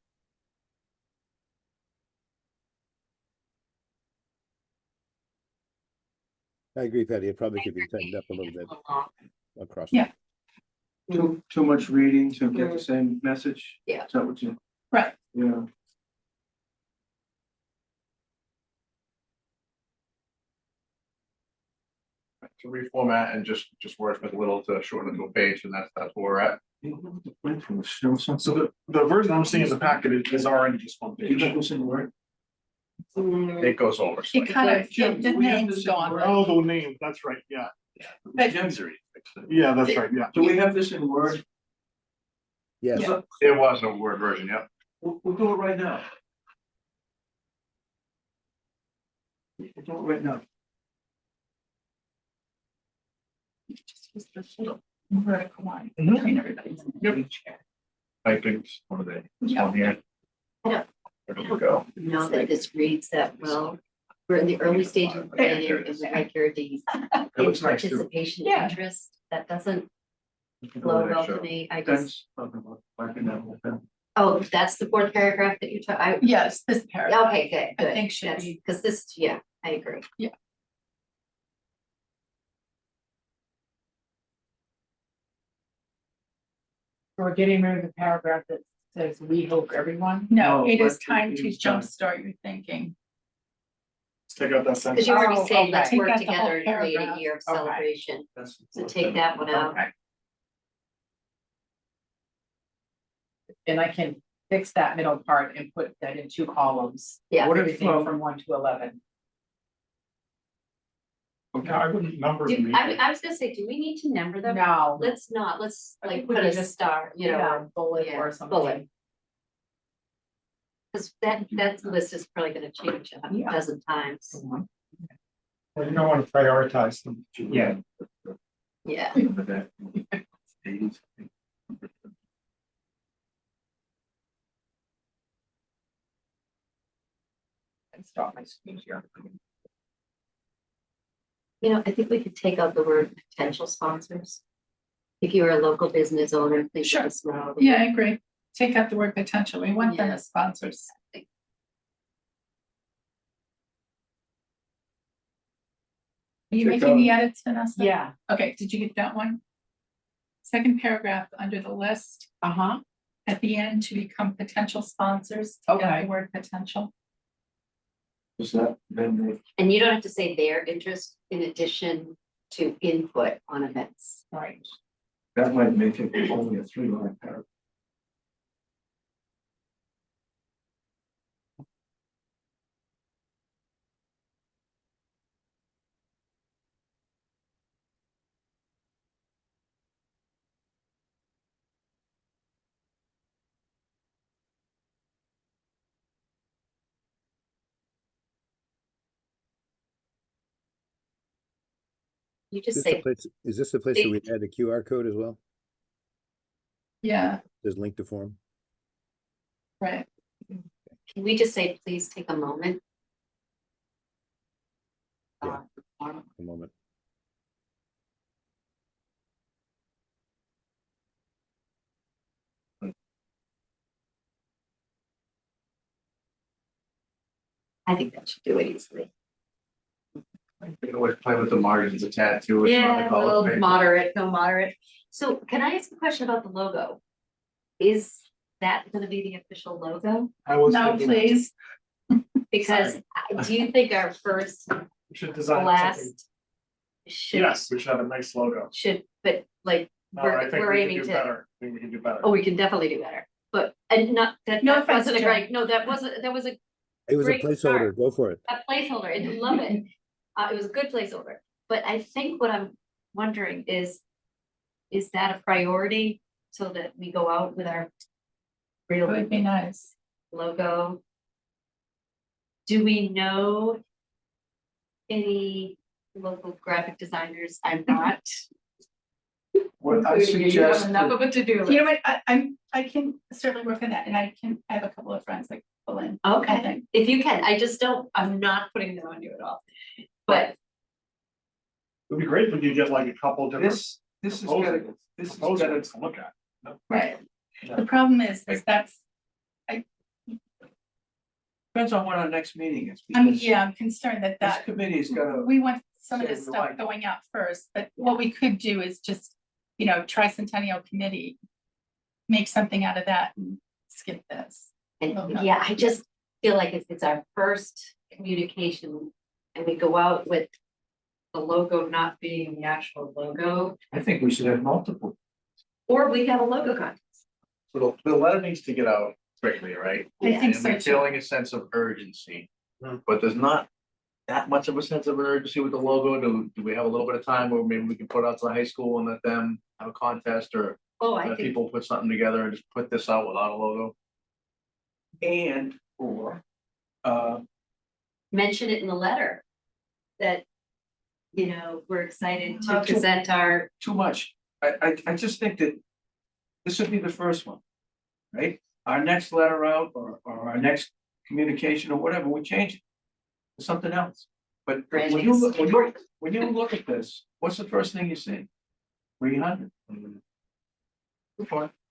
I agree, Patty. It probably could be tightened up a little bit across. Yeah. Too much reading to get the same message. Yeah. Is that what you? Right. Yeah. To reformat and just wordsmith a little to shorten it to a page, and that's where we're at. So the version I'm seeing in the packet is already just one You page. got this in Word? It goes over. It slightly. kind of, Jim, the do we have name's this in gone. Word? Oh, the name, that's right, yeah. But Jim's already fixed it. Yeah, that's right, yeah. Do we have this in Word? Yes, Yeah. It was a Word version, yep. We'll do it right now. We'll do it right now. just use this little vertical line Mhm. between everybody's. I think one of the, Yeah. on here. Yeah. There we go. Know that this reads that well. We're in the early stages of planning and we like your D's. It looks nice too. Participation Yeah. interest, that doesn't You can do flow an well extra to me. I just, Thanks. Talking about wiping that whole thing. oh, that's the 4th paragraph that you took. Yes, this paragraph. Okay, good, I good. think should be- Because this, yeah, I agree. We're getting rid of the paragraph that says, we hope everyone. No, No, it is but time to it's time. jumpstart your thinking. Let's take out that Because sentence. you heard me Oh, say, let's okay. work Take out the whole together and create a paragraph. year of Okay. celebration. That's the So fourth take thing. that one out. Okay. And I can fix that middle part and put that in 2 columns. Yeah. What if, Everything from 1 to 11. No, I wouldn't number them. I was gonna say, do we need to number them? No. Let's not, let's I like think we put could a just, star, you know, Yeah, bullet yeah, or something. bullet. Because that list is probably gonna change a Yeah. dozen times. Well, you don't want to prioritize them. Yeah. Yeah. But that- 80s. And stop my screen here. You know, I think we could take out the word potential sponsors. If you're a local business owner, think Sure. of this road. Yeah, I agree. Take out the word potential. We want them Yeah. as sponsors. Are you Check making the out- edits, Vanessa? Yeah, Okay, did you get that one? Second paragraph under the list, uh-huh, at the end to become potential sponsors. Take out Okay. the word potential. Is that, then And you don't have to say their interest in addition to input on events. right. that might make it only a 3-line paragraph. You just Is this the say, place, is this the place where we add the QR code as well? Yeah, There's link to form. right. can we just say, please take a moment? Yeah. A moment. I think that should do it easily. You can always play with the margins of tattoo. Yeah, well, moderate, no moderate. So can I ask a question about the logo? Is that gonna be the official logo? I was No, thinking please. Because do you think our first we should design something. blast should, Yes, we should have a nice logo. but like, No, I think we're we can aiming do to, better. I think we can do better. oh, we can definitely do better. But, and not, that No that offense, wasn't a Jen. great, no, that was a It was a Great placeholder. start. Go for it. placeholder, and I love it. It was a good placeholder, but I think what I'm wondering is that a priority so that we go out with our It real would be nice. logo? Do we know any local graphic designers? I'm not. What I including you. You have suggest, enough of a to-do list. You know what, I can certainly work on that, and I have a couple of friends that pull in. I Okay, think. if you can, I just don't, I'm not putting that on you at all. But It'd be great if we could get like a couple different this is gonna, this is gonna, proposals to look at. Right. The problem is that's, depends on what our next meeting is. I'm, because yeah, I'm concerned that This that, committee is gonna, we want some of say this we stuff like. going out first, but what we could do is just, Tricentennial Committee. Make something out of that and skip this. And Okay. yeah, I just feel like if it's our first communication and we go out with the logo not being the actual logo, I think we should have multiple. or we have a logo contest. So the letter needs to get out quickly, right? I think And so we're too. feeling a sense of urgency, Hmm. but there's not that much of a sense of urgency with the logo. Do we have a little bit of time where maybe we can put out to the high school and let them have a contest, or Oh, I let think, people put something together and just put this out without a logo? And, or, mention it in the letter that, we're excited to Not too- present our, too much. I just think that this would be the first one, right? Our next letter out or our next communication or whatever, we change it to something else. But when you look, when you look at this, what's the first thing you see? 300.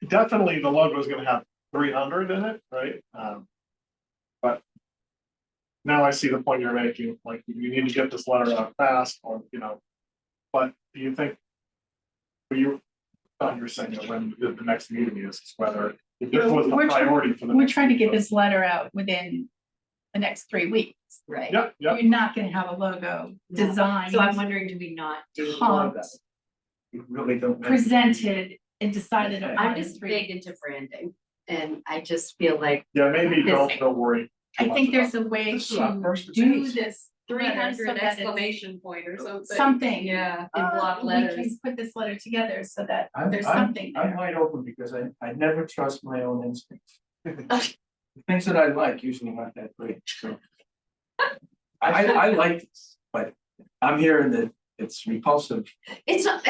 Definitely the logo is gonna have 300 in it, right? But now I see the point you're making, like, you need to get this letter out fast, or, but do you think? You thought you were saying that when the next meeting is whether if this was We're a priority for the. We're next trying to get meeting. this letter out within the next 3 weeks. right? Yeah, yeah. You're not gonna have a logo No. designed, So I'm wondering, do we not do Just more like of that. this? You really don't. presented and decided upon. I'm in just 3 big into branding, and I just feel like Yeah, maybe don't worry. I think there's a way This is our to first do debate. this. letter so that it's point or something. Something. Yeah, in We block can letters. put this letter together so that I'm, there's I'm, something I'm there. wide open because I never trust my own instincts. The things that I like usually aren't that great, so. I like this, but I'm hearing that it's repulsive. It's not.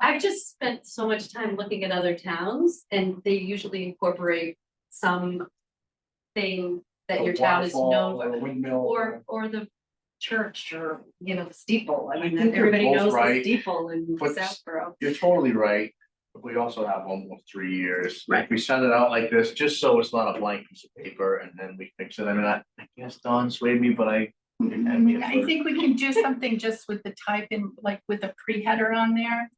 I've just spent so much time looking at other towns, and they usually incorporate some thing that A your town is waterfall known or for, a windmill. or the church or, you know, the steeple. I mean, think you're everybody both knows the right, steeple in but Southborough. You're totally right, but we also have almost 3 years. Right. If we send it out like this, just so it's not a blank piece of paper and then we fix it, I mean, I guess Don swayed me, but I I think we can do something just with the type in, like with a pre-header on there.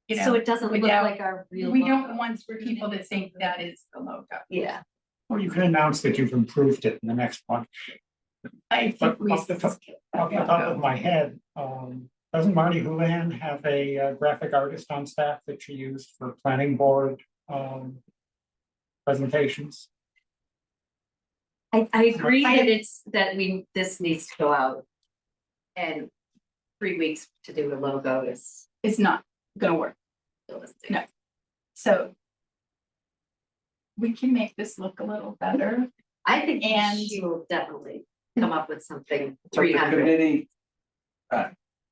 You So know, it doesn't look without- like our real. we logo. don't want for people to think that is the logo. Yeah. Or you can announce that you've improved it in the next one. I think But we. off the top of my head, doesn't Marty Houlihan have a graphic artist on staff that she used for planning board presentations? I agree that this needs to go out. And 3 weeks to do a logo is It's not gonna work. realistic. No. So. We can make this look a little better. I think And- she will definitely come up with something So the 300. committee,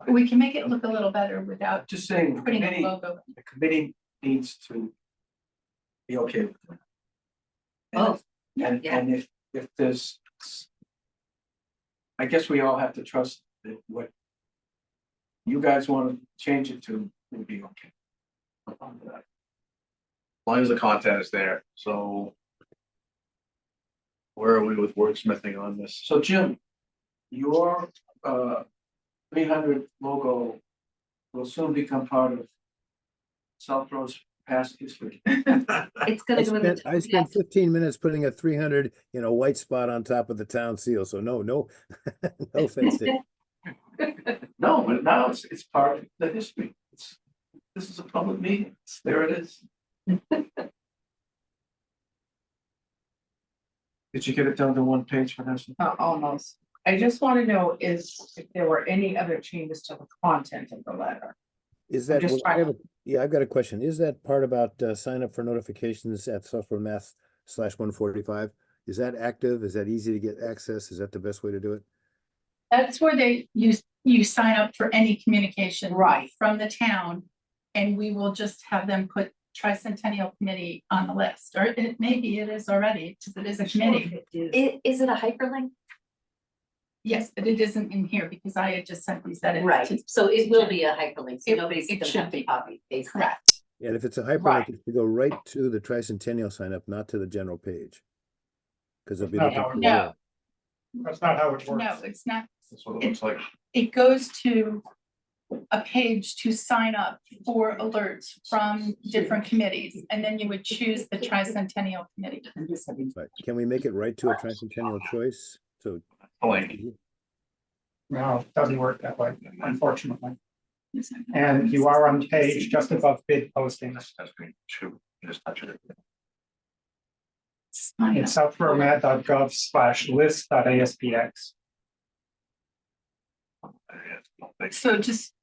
We can make it look a little better without just saying, the putting a committee, logo. the committee needs to be okay with it. Oh, And, yeah. and if there's, I guess we all have to trust that what you guys want to change it to will be okay. as long as the content is there, so. Where are we with wordsmithing on this? So Jim, your 300 logo will soon become part of Southborough's past history. It's gonna go in the. I spent 15 minutes putting a 300, white spot on top of the town seal, so no, no offense to. No, but now it's part of the history. This is a public meeting. There it is. Did you get it down to one page, Vanessa? Almost. I just want to know if there were any other changes to the content of the letter. Is that, just well, trying yeah, I've got a question. Is that part about sign up for notifications at Southborough Mass /145? Is that active? Is that easy to get access? Is that the best way to do it? That's where you sign up for any communication. Right. From the town. And we will just have them put Tricentennial Committee on the list, or maybe it is already, because it is a committee. Is it a hyperlink? Yes, but it isn't in here because I had just simply said it. Right, to- so it will be a hyperlink, so It- nobody's it gonna should have to be. copy paste that. Correct. And if it's a hyperlink, Right. it should go right to the Tricentennial sign up, not to the general page. Because they'll be No, looking. no, for no. more. That's not how it works. No, it's not. That's what it looks like. It goes to a page to sign up for alerts from different committees, and then you would choose the Tricentennial Committee. Right. Can we make it right to a Tricentennial choice? So Blank. No, it doesn't work that way, unfortunately. And you are on page just above bid postings. That's green. Shoot, just touch it. Sign up. It's southboroughmad.gov/list.aspx. So just,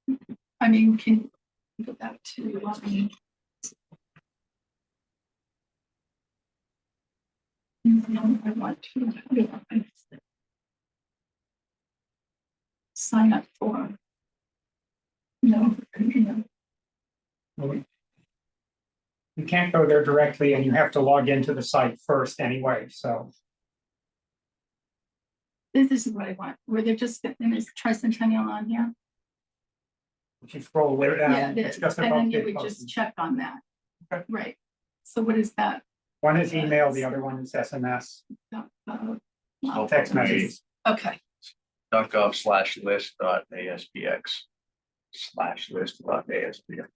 I mean, can you go back to, I want to sign up for. No. You can't go there directly and you have to log into the site first anyway, so. This is what I want, where they're just, and there's Tricentennial on here. If you scroll way Yeah, down, it it's is, just and above then you bid would just postings. check on that. Right, so what is that? One is email, the other one is SMS, text messages. Okay, .gov/list.aspx/list.aspx.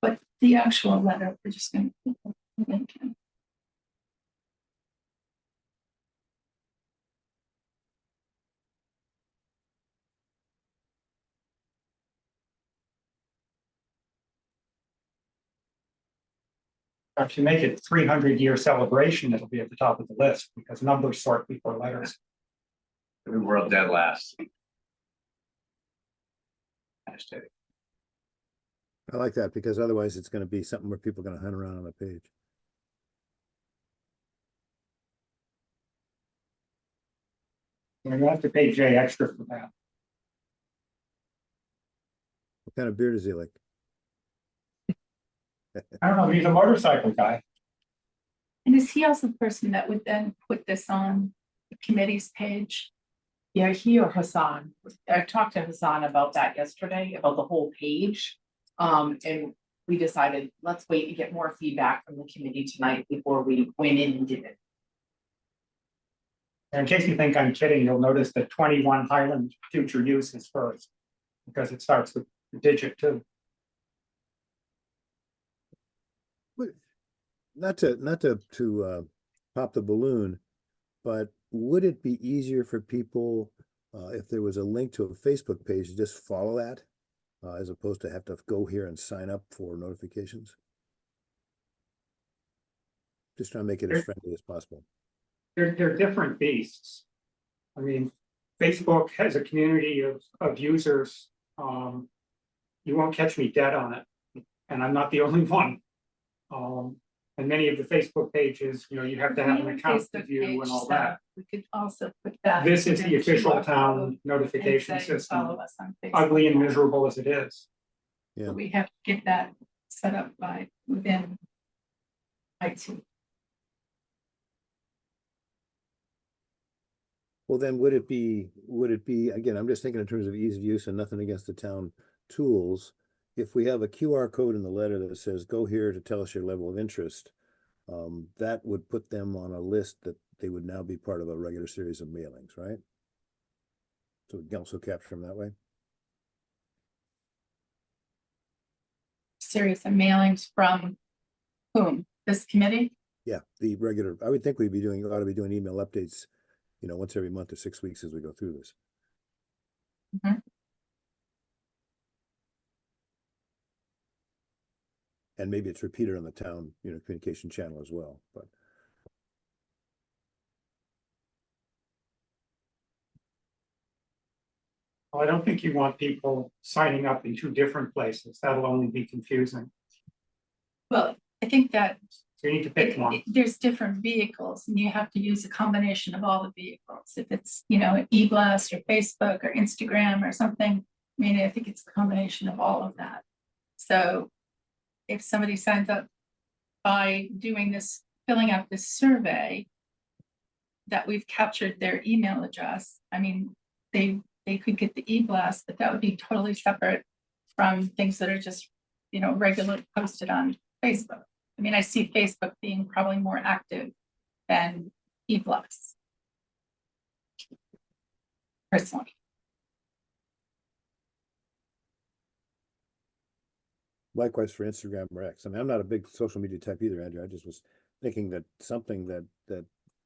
but the actual letter, we're just gonna. If you make it 300-year celebration, it'll be at the top of the list because numbers sort before letters. We were up dead last. Hashtag. I like that because otherwise it's going to be something where people are going to hunt around on the page. You're gonna have to pay Jay extra for that. What kind of beer does he like? I don't know, he's a motorcycle guy. And is he also the person that would then put this on the committee's page? Yeah, he or Hassan, I talked to Hassan about that yesterday, about the whole page. And we decided, let's wait and get more feedback from the committee tonight before we went in and did it. In case you think I'm kidding, you'll notice that 21 Highland future use is first, because it starts with the digit 2. Not to pop the balloon, but would it be easier for people if there was a link to a Facebook page to just follow that, as opposed to have to go here and sign up for notifications? Just trying to make it as friendly as possible. They're different beasts. I mean, Facebook has a community of users. You won't catch me dead on it, and I'm not the only one. And many of the Facebook pages, you have to have an account to view and all that. We could also put that. This is the into official our town code notification and say, system, follow us on Facebook. ugly and miserable as it is. Yeah. We have to get that set up by within IT. Well, then would it be, again, I'm just thinking in terms of ease of use and nothing against the town tools. If we have a QR code in the letter that says, go here to tell us your level of interest, that would put them on a list that they would now be part of a regular series of mailings, right? So we can also capture them that way. Series of mailings from whom? This committee? Yeah, the regular, I would think ought to be doing email updates, once every month or 6 weeks as we go through this. Mhm. And maybe it's repeated on the town, communication channel as well, but. Well, I don't think you want people signing up in 2 different places. That'll only be confusing. Well, I think that So you need to pick one. there's different vehicles and you have to use a combination of all the vehicles. If it's, an e-blast or Facebook or Instagram or something, I think it's a combination of all of that. So if somebody signs up by doing this, filling out this survey, that we've captured their email address, they could get the e-blast, but that would be totally separate from things that are just, regularly posted on Facebook. I see Facebook being probably more active than e-blast. Personally. Likewise for Instagram or X. I'm not a big social media type either, Andrew. I just was thinking that something that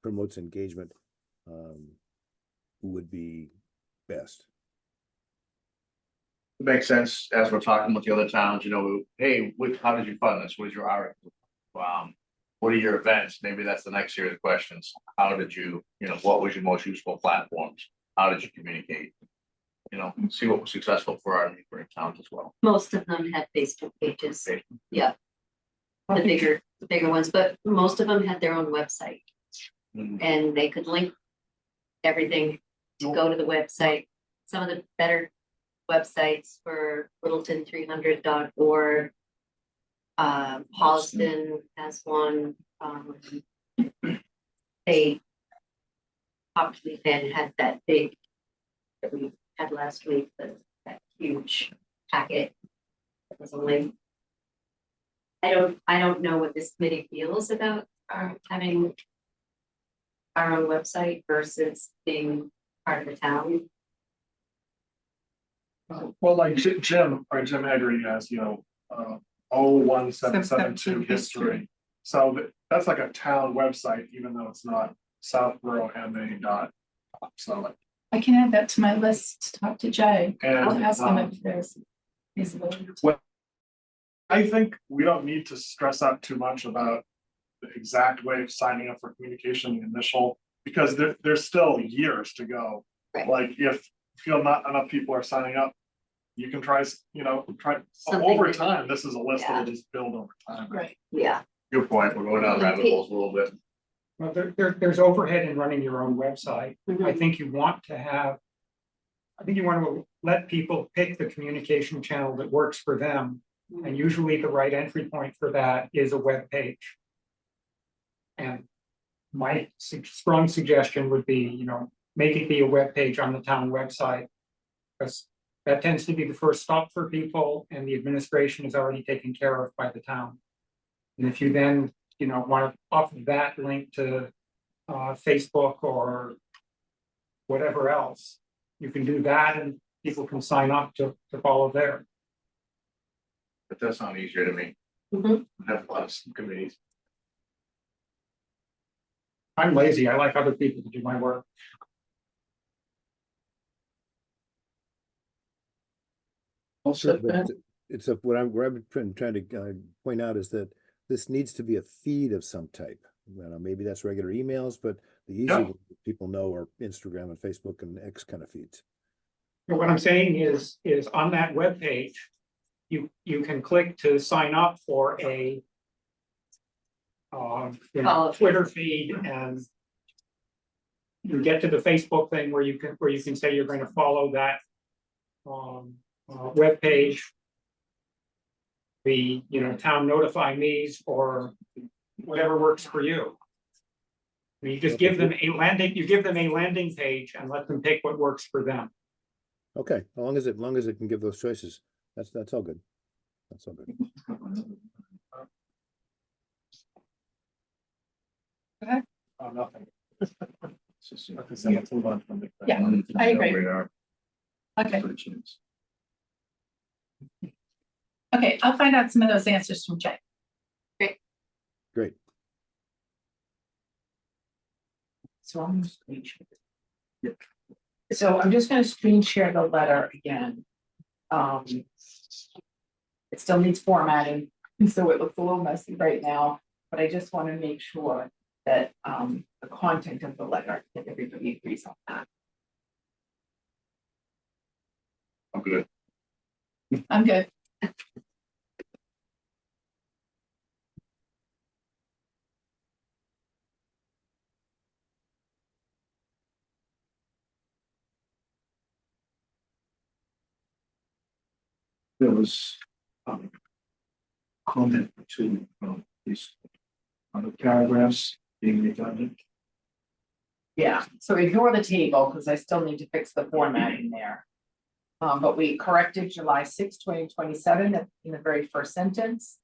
promotes engagement would be best. It makes sense as we're talking with the other towns, hey, how did you fund this? What is your article? What are your events? Maybe that's the next series of questions. How did you, what was your most useful platforms? How did you communicate? See what was successful for our neighboring towns as well. Most of them had Facebook pages. Yeah. The bigger ones, but most of them had their own website. And they could link everything to go to the website. Some of the better websites were Littleton300.org. Holliston has one. They probably then had that big that we had last week, that huge packet. That was a link. I don't know what this committee feels about having our own website versus being part of the town. Well, like Jim Haggerty has, 01772 history. So that's like a town website, even though it's not southboroughma.com. So I can add that to my list to talk to Jay. I'll and ask him if there's feasibility. I think we don't need to stress out too much about the exact way of signing up for communication initial, because there's still years to go. Right. Like if you feel not enough people are signing up, you can try Something over that- time. This is a list Yeah. that will just build over time. Right. Yeah. Good point. We're going down rabbit holes a little bit. Well, there's overhead in running your own website. I think you want to let people pick the communication channel that works for them And usually the right entry point for that is a web page. And my strong suggestion would be, make it be a web page on the town website. Because that tends to be the first stop for people, and the administration is already taken care of by the town. And if you then, want to off of that link to Facebook or whatever else, you can do that and people can sign up to follow there. That does sound easier to me. Mhm. I have a lot of committees. I'm lazy. I like other people to do my work. Also, But it's what I'm trying to point out is that this needs to be a feed of some type. Maybe that's regular emails, but the easy Yeah. ones that people know are Instagram and Facebook and X kind of feeds. But what I'm saying is on that web page, you can click to sign up for a Twitter feed, and you get to the Facebook thing where you can say you're going to follow that web page. The town notify me's or whatever works for you. You just give them a landing page and let them pick what works for them. Okay, as long as it can give those choices, that's all good. That's all good. Oh, nothing. Yeah, Let's move on from the. Yeah, I agree. Radar. Okay, For a chance. okay, I'll find out some of those answers from Jay. Great. So I'm gonna screen share. So I'm just gonna screen share the letter again. It still needs formatting, so it looks a little messy right now, but I just want to make sure that the content of the letter, that everybody agrees on that. I'm good. I'm good. there was comment to these other paragraphs being redundant. Yeah, so ignore the table because I still need to fix the formatting there. But we corrected July 6, 2027 in the very first sentence.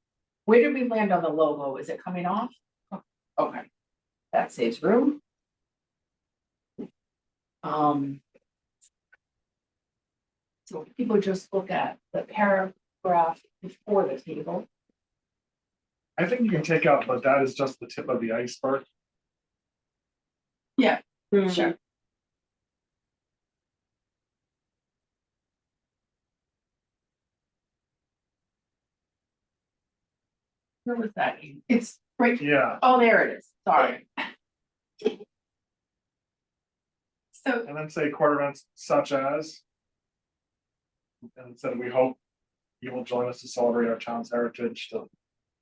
Where did we land on the logo? Is it coming off? Okay, that saves room. So people just look at the paragraph before the table. I think you can take out, but that is just the tip of the iceberg. Yeah, sure. Where was that? It's right. Yeah, Oh, there it is. Sorry. So, and then say quarter events such as. And instead we hope you will join us to celebrate our town's heritage to.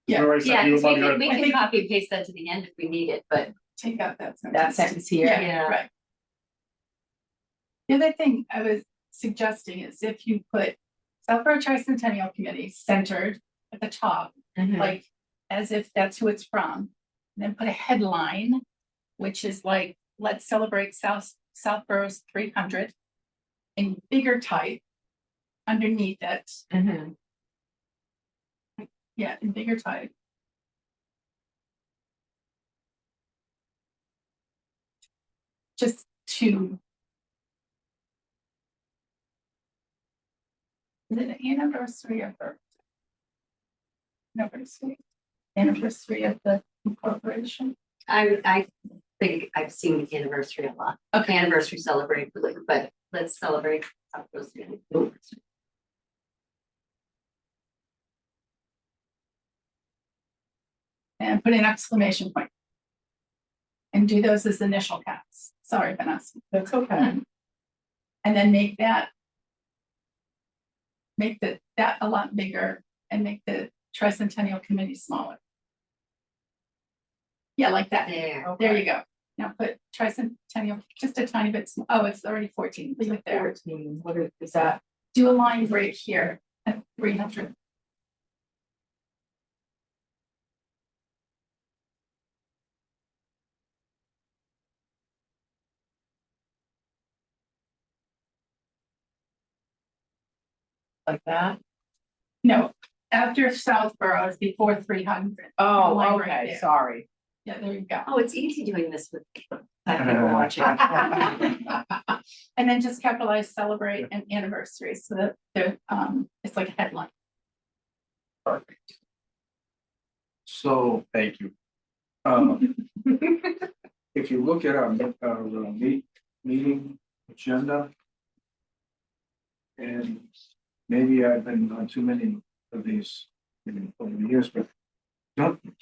Yeah. We already said Yeah, you 'cause we love your- can, we I can think- copy and paste that to the end if we need it, but take out that sentence. That sentence here. Yeah, Yeah. right. The other thing I was suggesting is if you put Southborough Tricentennial Committee centered at the top, like as if that's who it's from, and then put a headline, which is like, let's celebrate Southborough's 300 in bigger type underneath it. Yeah, in bigger type. Just to. Is it an anniversary of birth? Anniversary of the incorporation. I think I've seen the anniversary a lot. Okay, anniversary celebrate, but let's celebrate. Southborough's anniversary. And put an exclamation point. And do those as initial caps. Sorry, Vanessa. That's okay. And then make that a lot bigger and make the Tricentennial Committee smaller. Yeah, like that. There you go. Now put Tricentennial just a tiny bit. Oh, it's already 14. Leave it there. 14. What is that? Do a line right here at 300. like that? No, after Southborough is before 300. Oh, Line right okay, there. sorry. Yeah, there you go. Oh, it's easy doing this with people watching. And then just capitalize celebrate and anniversary, so that they're, it's like a headline. So, Thank you. if you look at our meeting agenda. And maybe I've been on too many of these over the years, but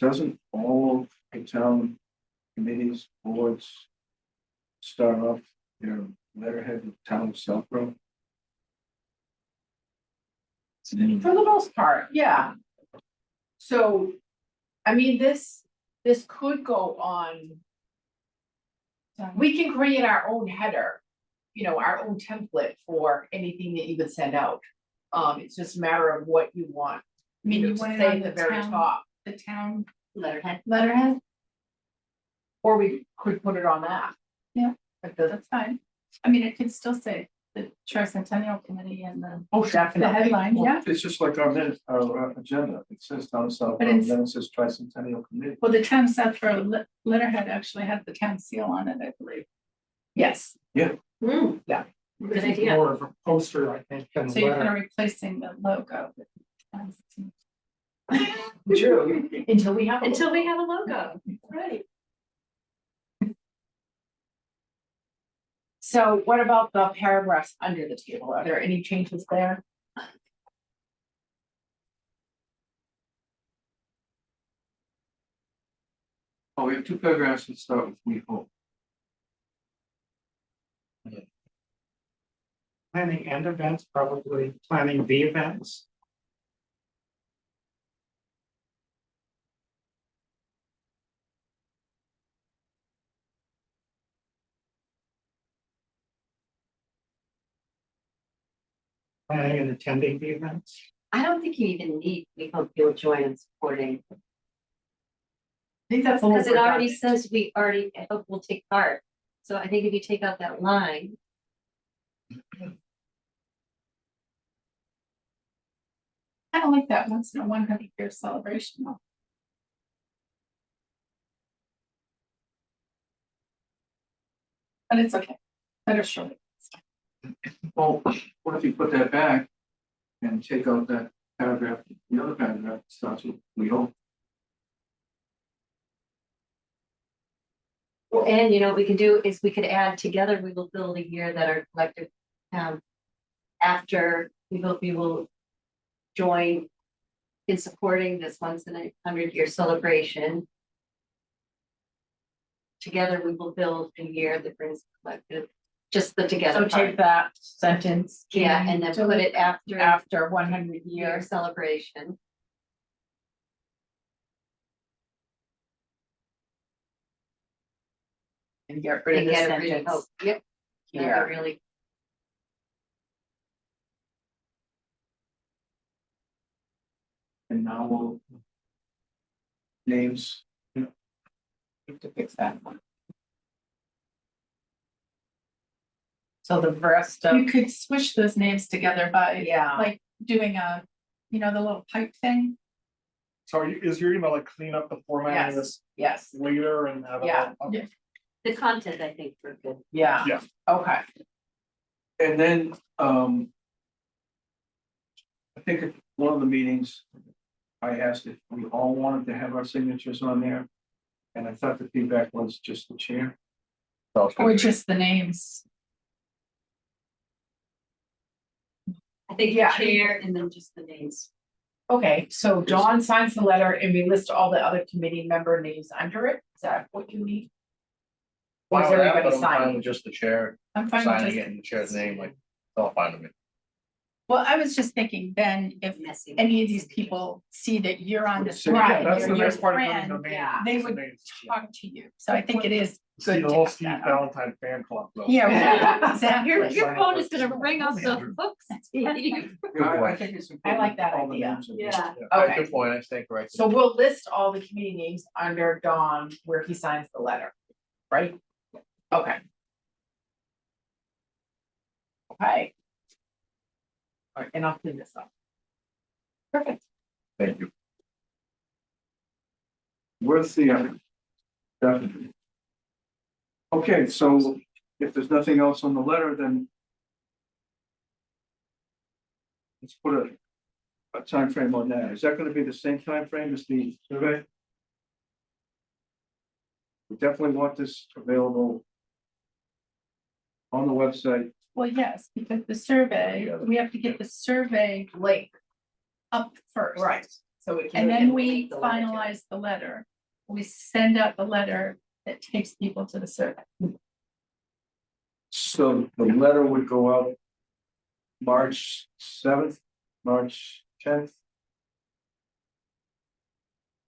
doesn't all the town committees, boards start off their letterhead with town of Southborough? For the most part, yeah. So, I mean, this could go on, we can create our own header. You know, our own template for anything that you would send out. It's just a matter of what you want. I mean, you to want it say on at the the very town, top, the town Letterhead. letterhead, or we could put it on that. Yeah. Like the, that's fine. I mean, it could still say the Tricentennial Committee and the oh, definitely. headline, yeah. It's just like our minute, our agenda. It says town of Southborough, it's- then it says Tricentennial Committee. Well, the town Southborough letterhead actually had the town seal on it, I believe. Yes, Hmm. Yeah. Good idea. More of a poster, I think, than a So you're kind of letter. replacing the logo. with the town seal. true, until we have. Until we have a logo, right? So what about the paragraphs under the table? Are there any changes there? Oh, we have two paragraphs that start with we hope. Planning and events, probably planning the events. Planning and attending the events. I don't think you even need, we hope you'll join in supporting, I think that's a little because it already redundant. says we already, I hope we'll take part. So I think if you take out that line, I don't like that once in a 100-year celebration. though. But it's okay. Better short. Well, what if you put that back and take out that paragraph, the other paragraph starts with we hope. and you know, what we can do is we could add together, we will build a year that our collective after, we hope you will join in supporting this once in a 100-year celebration. Together, we will build a year that brings collective, just the together So take part. that sentence. Yeah, and then put it After 100 year years. celebration. And get rid of And the get rid of sentence hope. Yep. Never here. really. And now we'll names. To fix that one. So the rest of, You could switch those names together by yeah, like doing a, you know, the little pipe thing. So is your email like clean up the formatting of yes, this yes, later and have it Yeah. all? Okay. The content, I think, we're good. yeah. Yeah. Okay, And then, I think at one of the meetings, I asked if we all wanted to have our signatures on there. And I thought the feedback was just the chair. Or just the names. I think Yeah. chair and then just the names. okay, so Dawn signs the letter and we list all the other committee member names under it, is that what you need? Or is Fine with that, everybody but I'm fine signing? with just the chair I'm fine with signing just. it in the chair's name, like, it's all fine with me. Well, I was just thinking then if Messy. any of these people see that you're on this. Yeah, line, That's the you're your nice part of putting the friend, name. yeah, they the would names. talk to you. So I think it is See good the to whole have Steve that on. Valentine fan club though. Yeah, exactly. Your phone is gonna ring off the hooks, Steve. I think it's important. I like that all the idea. names are Yeah. listed. Okay. Good point, I think, right. So we'll list all the committee names under Dawn where he signs the letter, right? Okay. Okay. All right, and I'll clean this up. Perfect. Thank you. Worth the effort. Definitely. Okay, so if there's nothing else on the letter, then let's put a time frame on that. Is that gonna be the same time frame as the survey? We definitely want this available on the website. Well, yes, because the survey, we have to get the survey Link, up first. right, so it can. And we then can we link the letter to it. finalize the letter. We send out the letter that takes people to the survey. So the letter would go out March 7th, March 10th,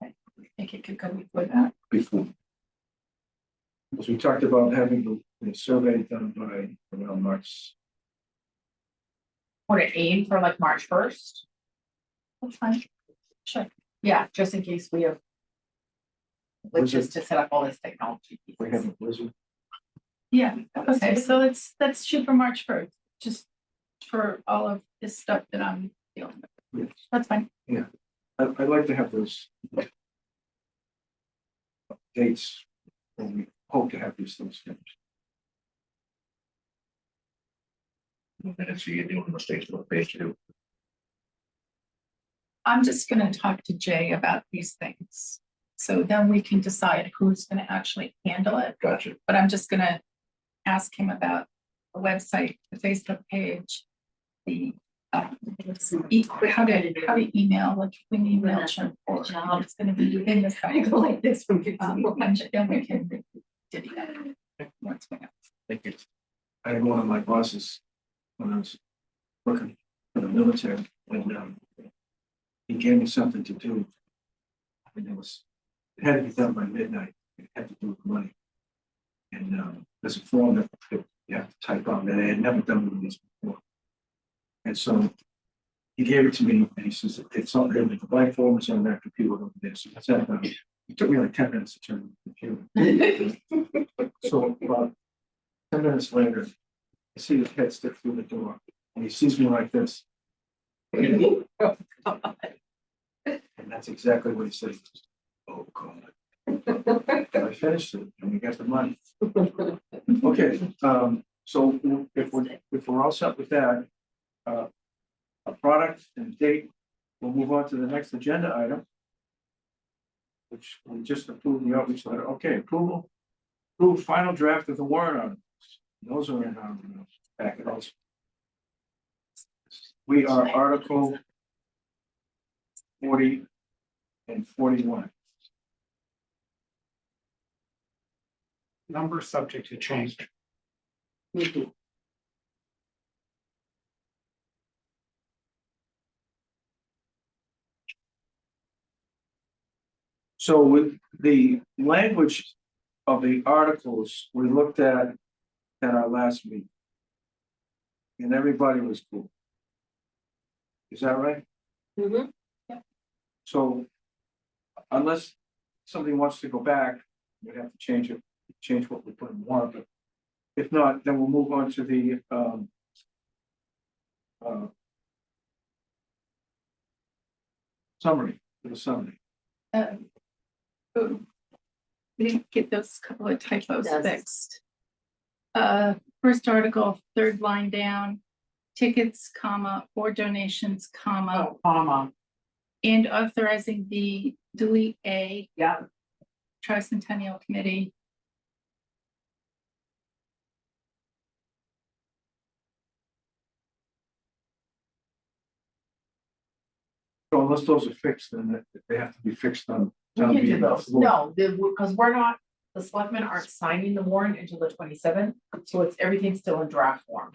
I think it could go before that. before. Because we talked about having the survey done by around March. Want to aim for like March 1st? That's fine. Sure. Yeah, just in case we have. Like Was it- just to set up all this technology. We have a blizzard. Yeah, okay, so let's shoot for March 1st, just for all of this stuff that I'm dealing with. Yes. That's fine. I'd like to have those dates when we hope to have these things finished. And so you're doing mistakes on page 2. I'm just gonna talk to Jay about these things. So then we can decide who's gonna actually handle it. Gotcha. But I'm just gonna ask him about the website, the Facebook page, the how to email, like we need MailChimp or it's gonna be within the I site. go like this from. And then we can divvy that up once we have. Thank you. I had one of my bosses when I was working for the military, and he gave me something to do. I mean, it had to be done by midnight. It had to do with money. And there's a form that you have to type out that I had never done with this before. And so he gave it to me and he says, it's on there, the blank form is on that computer over there. So I sat down. It took me like 10 minutes to turn the computer. So about 10 minutes later, I see his head stick through the door and he sees me like this. And that's exactly what he said. Oh, God. I finished it and we got the money. Okay, so if we're all set with that, a product and date, we'll move on to the next agenda item. Which we just approved the outreach letter. Okay, approval. Approve final draft of the warrant articles. Those are in our packet also. We are Article 40 and 41. Number subject to change. So with the language of the articles we looked at our last meeting. And everybody was cool. Is that right? Mhm. So unless somebody wants to go back, we have to change it, change what we put in warrant, but if not, then we'll move on to the summary, to the summary. We didn't get those couple of typos Yes. fixed. First article, third line down, tickets, comma, or donations, comma, Oh, comma, and authorizing the delete A, yeah, Tricentennial Committee. So unless those are fixed, then they have to be fixed on. we can do those, no, because we're not, the selectmen aren't signing the warrant until the 27th, so it's, everything's still in draft form.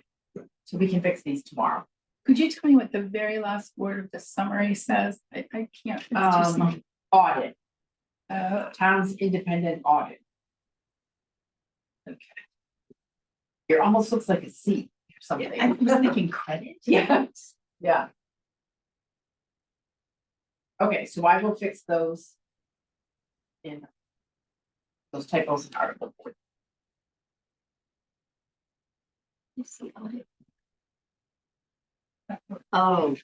So we can fix these tomorrow. Could you tell me what the very last word of the summary says? I can't. It's too small. Audit, Uh, town's independent audit. okay. It almost looks like a C or something. I was thinking credit. Yes, yeah. Okay, so I will fix those. In. Those typos in article 4. You see, audit. That works. Oh,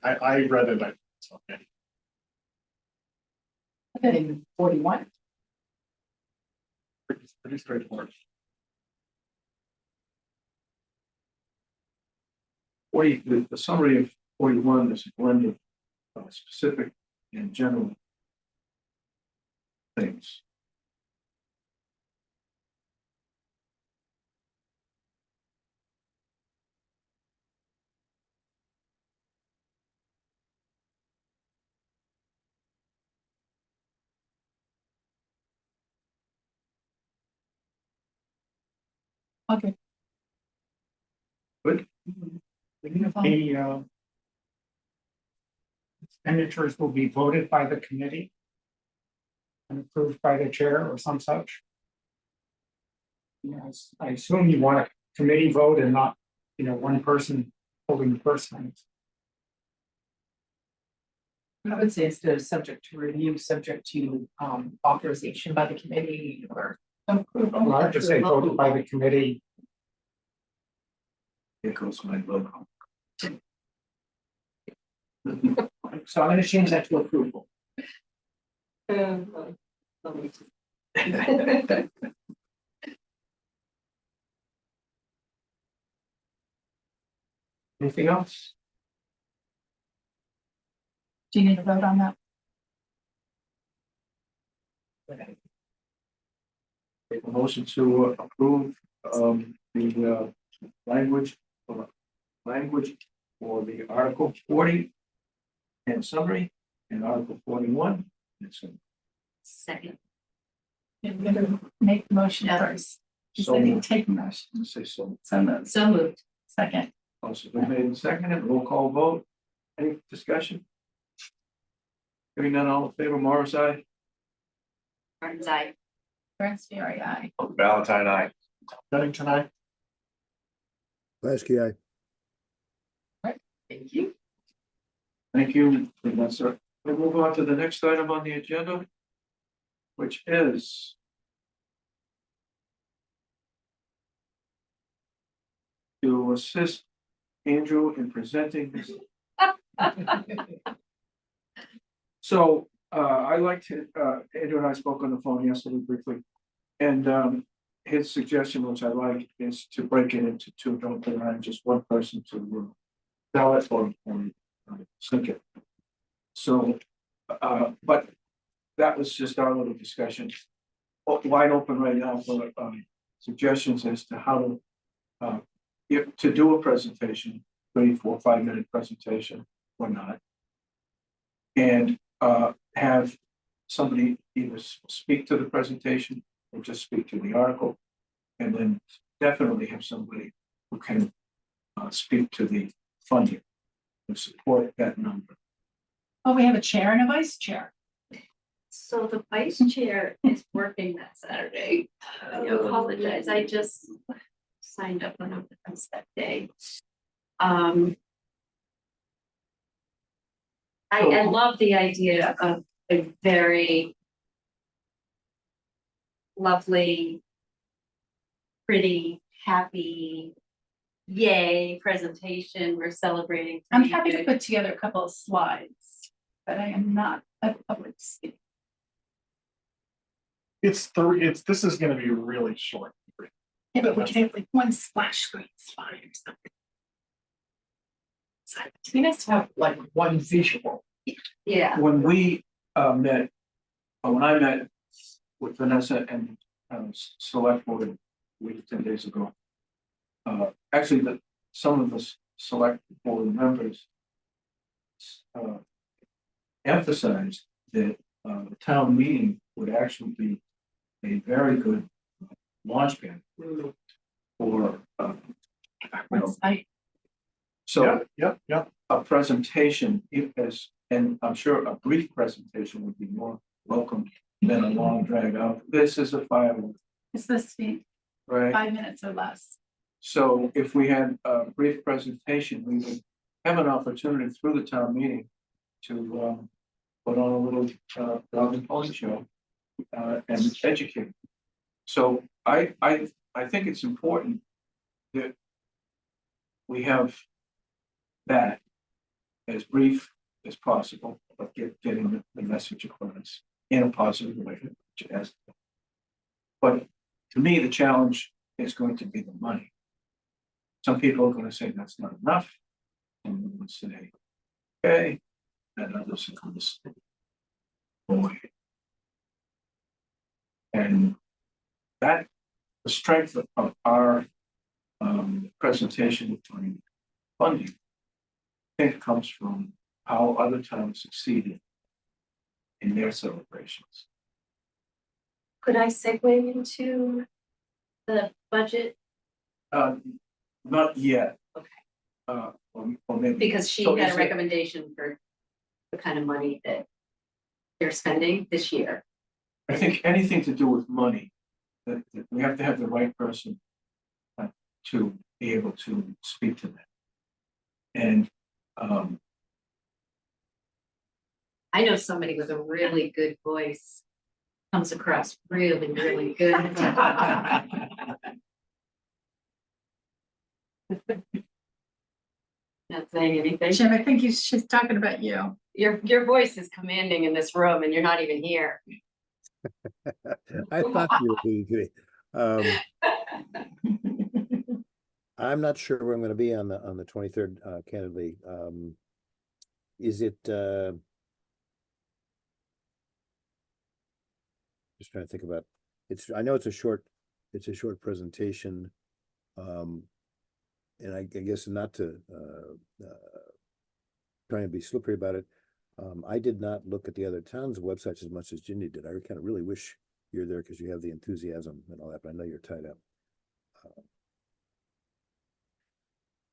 I read it, it's okay. In 41. Pretty straightforward. 40, the summary of 41 is a blend of specific and general things. Okay. Good. The expenditures will be voted by the committee and approved by the chair or some such. Yes, I assume you want a committee vote and not, one person holding the purse strings. I would say instead of subject to review, subject to authorization by the committee or approval. Well, I have to say voted by the committee. Here goes my logo. So I'm gonna change that to approval. Anything else? Do you need a vote on that? Make a motion to approve the language for the Article 40 and summary and Article 41. It's second. You're gonna make the motion first. You so said you moved. take the motion. Say so. So moved. So moved. Second. Also been made and seconded. Roll call vote. Any discussion? Hearing none, all in favor, Morris, aye. Martin's eye. Ernst, Fury, aye. Valentine, I. Bennington, I. Lasky, aye. Thank you. Thank you. That's it. We'll move on to the next item on the agenda, which is to assist Andrew in presenting this. So I like to, Andrew and I spoke on the phone yesterday briefly. And his suggestion, which I like, is to break it into two, don't put around just one person to sell it or sink it. So, but that was just our little discussion. Wide open right now for suggestions as to how to if to do a presentation, 3, 4, 5 minute presentation or not. And have somebody either speak to the presentation or just speak to the article. And then definitely have somebody who can speak to the funding and support that number. Oh, we have a chair and a vice chair. So the vice chair is working that Saturday. I apologize, I just signed up on that day. I love the idea of a very lovely, pretty, happy, yay presentation. We're celebrating. I'm happy to put together a couple of slides, but I am not a public speaker. This is gonna be really short. Yeah, but we can have like one splash screen slide or something. So it'd be nice to have like one visual. Yeah, When we met, when I met with Vanessa and select board a week, 10 days ago. Actually, some of the select board members emphasized that the town meeting would actually be a very good launchpad for so Yeah. a presentation, and I'm sure a brief presentation would be more welcome than a long drag out. This is a firework, It's supposed to be right? 5 minutes or less. So if we had a brief presentation, we would have an opportunity through the town meeting to, put on a little, dog and pony show, and educate. So I think it's important that we have that as brief as possible, but getting the message across in a positive way. But to me, the challenge is going to be the money. Some people are going to say that's not enough. And will say, okay, and others are going to say, boy. And that the strength of our presentation on funding, I think, comes from how other towns succeeded in their celebrations. Could I segue into the budget? Not yet. Okay. Or maybe. Because she So had is a it- recommendation for the kind of money that they're spending this year. I think anything to do with money, that we have to have the right person to be able to speak to that. And I know somebody with a really good voice comes across really, really good. Not saying anything. Jim, I think she's talking about you. Your voice is commanding in this room and you're not even here. I thought you were being good. I'm not sure where I'm gonna be on the 23rd, candidly. Is it, just trying to think about, I know it's a short presentation. And I guess not to, try and be slippery about it. I did not look at the other towns' websites as much as Ginny did. I kind of really wish you're there because you have the enthusiasm and all that, but I know you're tied up.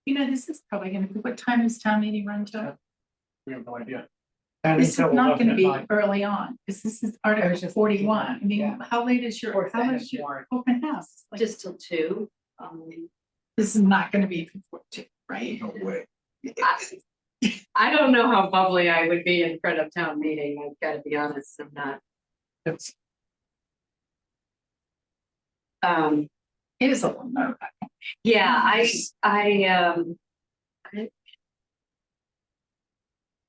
You know, this is probably gonna be, what time is town meeting run till? We have no idea. And This is until not 11 gonna at be night. early on, because this is was Article just 41. I mean, yeah. how late is Or how Senate is your warrant. open house? Like, Just till 2. this is not gonna be before 2, right? no way. I don't know how bubbly I would be in front of town meeting. I've got to be honest, I'm not. It's, It is a little nerve. Yeah,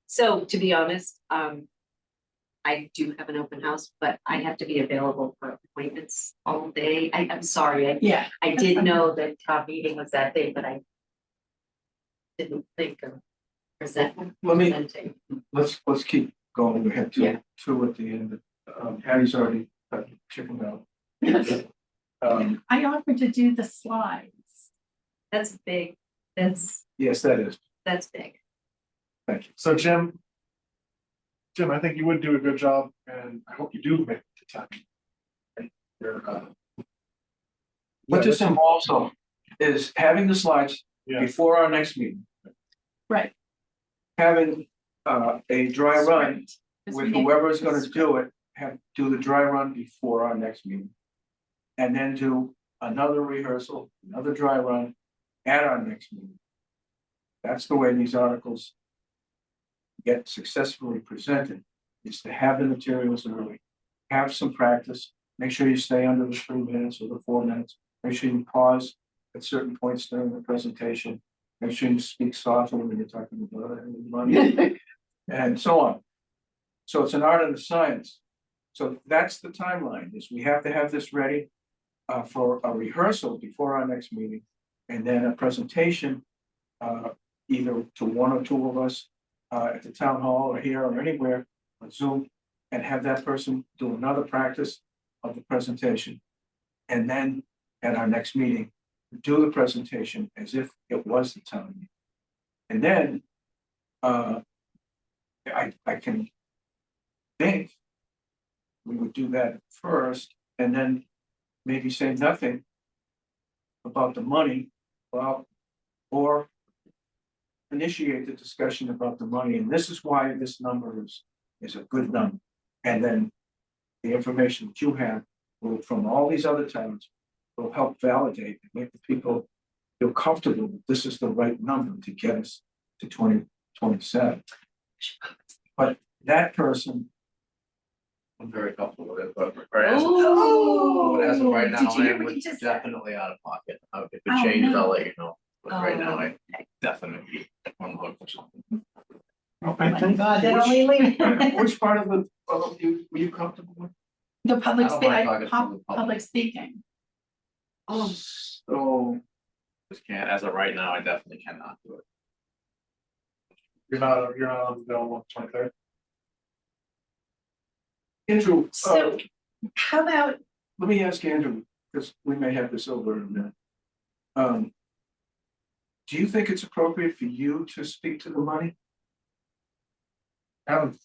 so to be honest, I do have an open house, but I have to be available for appointments all day. I'm sorry, Yeah. I did know that town meeting was that day, but I didn't think of presenting. Let's keep going. We have Yeah. two at the end. Patty's already chickened out. I offered to do the slides. That's big. That's Yes, that is. big. Thank you. so Jim, I think you would do a good job and I hope you do make it to town. Right? You're, What Yeah, this involves though is having the slides yeah, before our next meeting, Right. having a dry run Because with we need- whoever is going to do it, do the dry run before our next meeting. And then do another rehearsal, another dry run at our next meeting. That's the way these articles get successfully presented, is to have the materials early, have some practice, make sure you stay under the 3 minutes or the 4 minutes, make sure you pause at certain points during the presentation, make sure you speak softly when you're talking about money, and so on. So it's an art and a science. So that's the timeline, is we have to have this ready for a rehearsal before our next meeting, and then a presentation either to one or two of us at the town hall or here or anywhere on Zoom, and have that person do another practice of the presentation. And then at our next meeting, do the presentation as if it was the town meeting. And then I can think we would do that first, and then maybe say nothing about the money, well, or initiate the discussion about the money, and this is why this number is a good number. And then the information that you have will, from all these other towns, will help validate and make the people feel comfortable that this is the right number to get us to 2027. But that person, I'm very comfortable with it, but as Oh, but as of right did now, you I hear am what you just said? definitely out of pocket. If Oh, it changes, no. I'll let you know, but right now, Oh, I definitely on the hook for something. I think, God, that only leaves which part of the, were you comfortable with? the public, I don't mind talking to the public. public speaking. oh, So, Just can't, as of right now, I definitely cannot do it. You're not available on 23rd. Andrew, So how about, let me ask Andrew, because we may have this over in a minute. Do you think it's appropriate for you to speak to the money? I haven't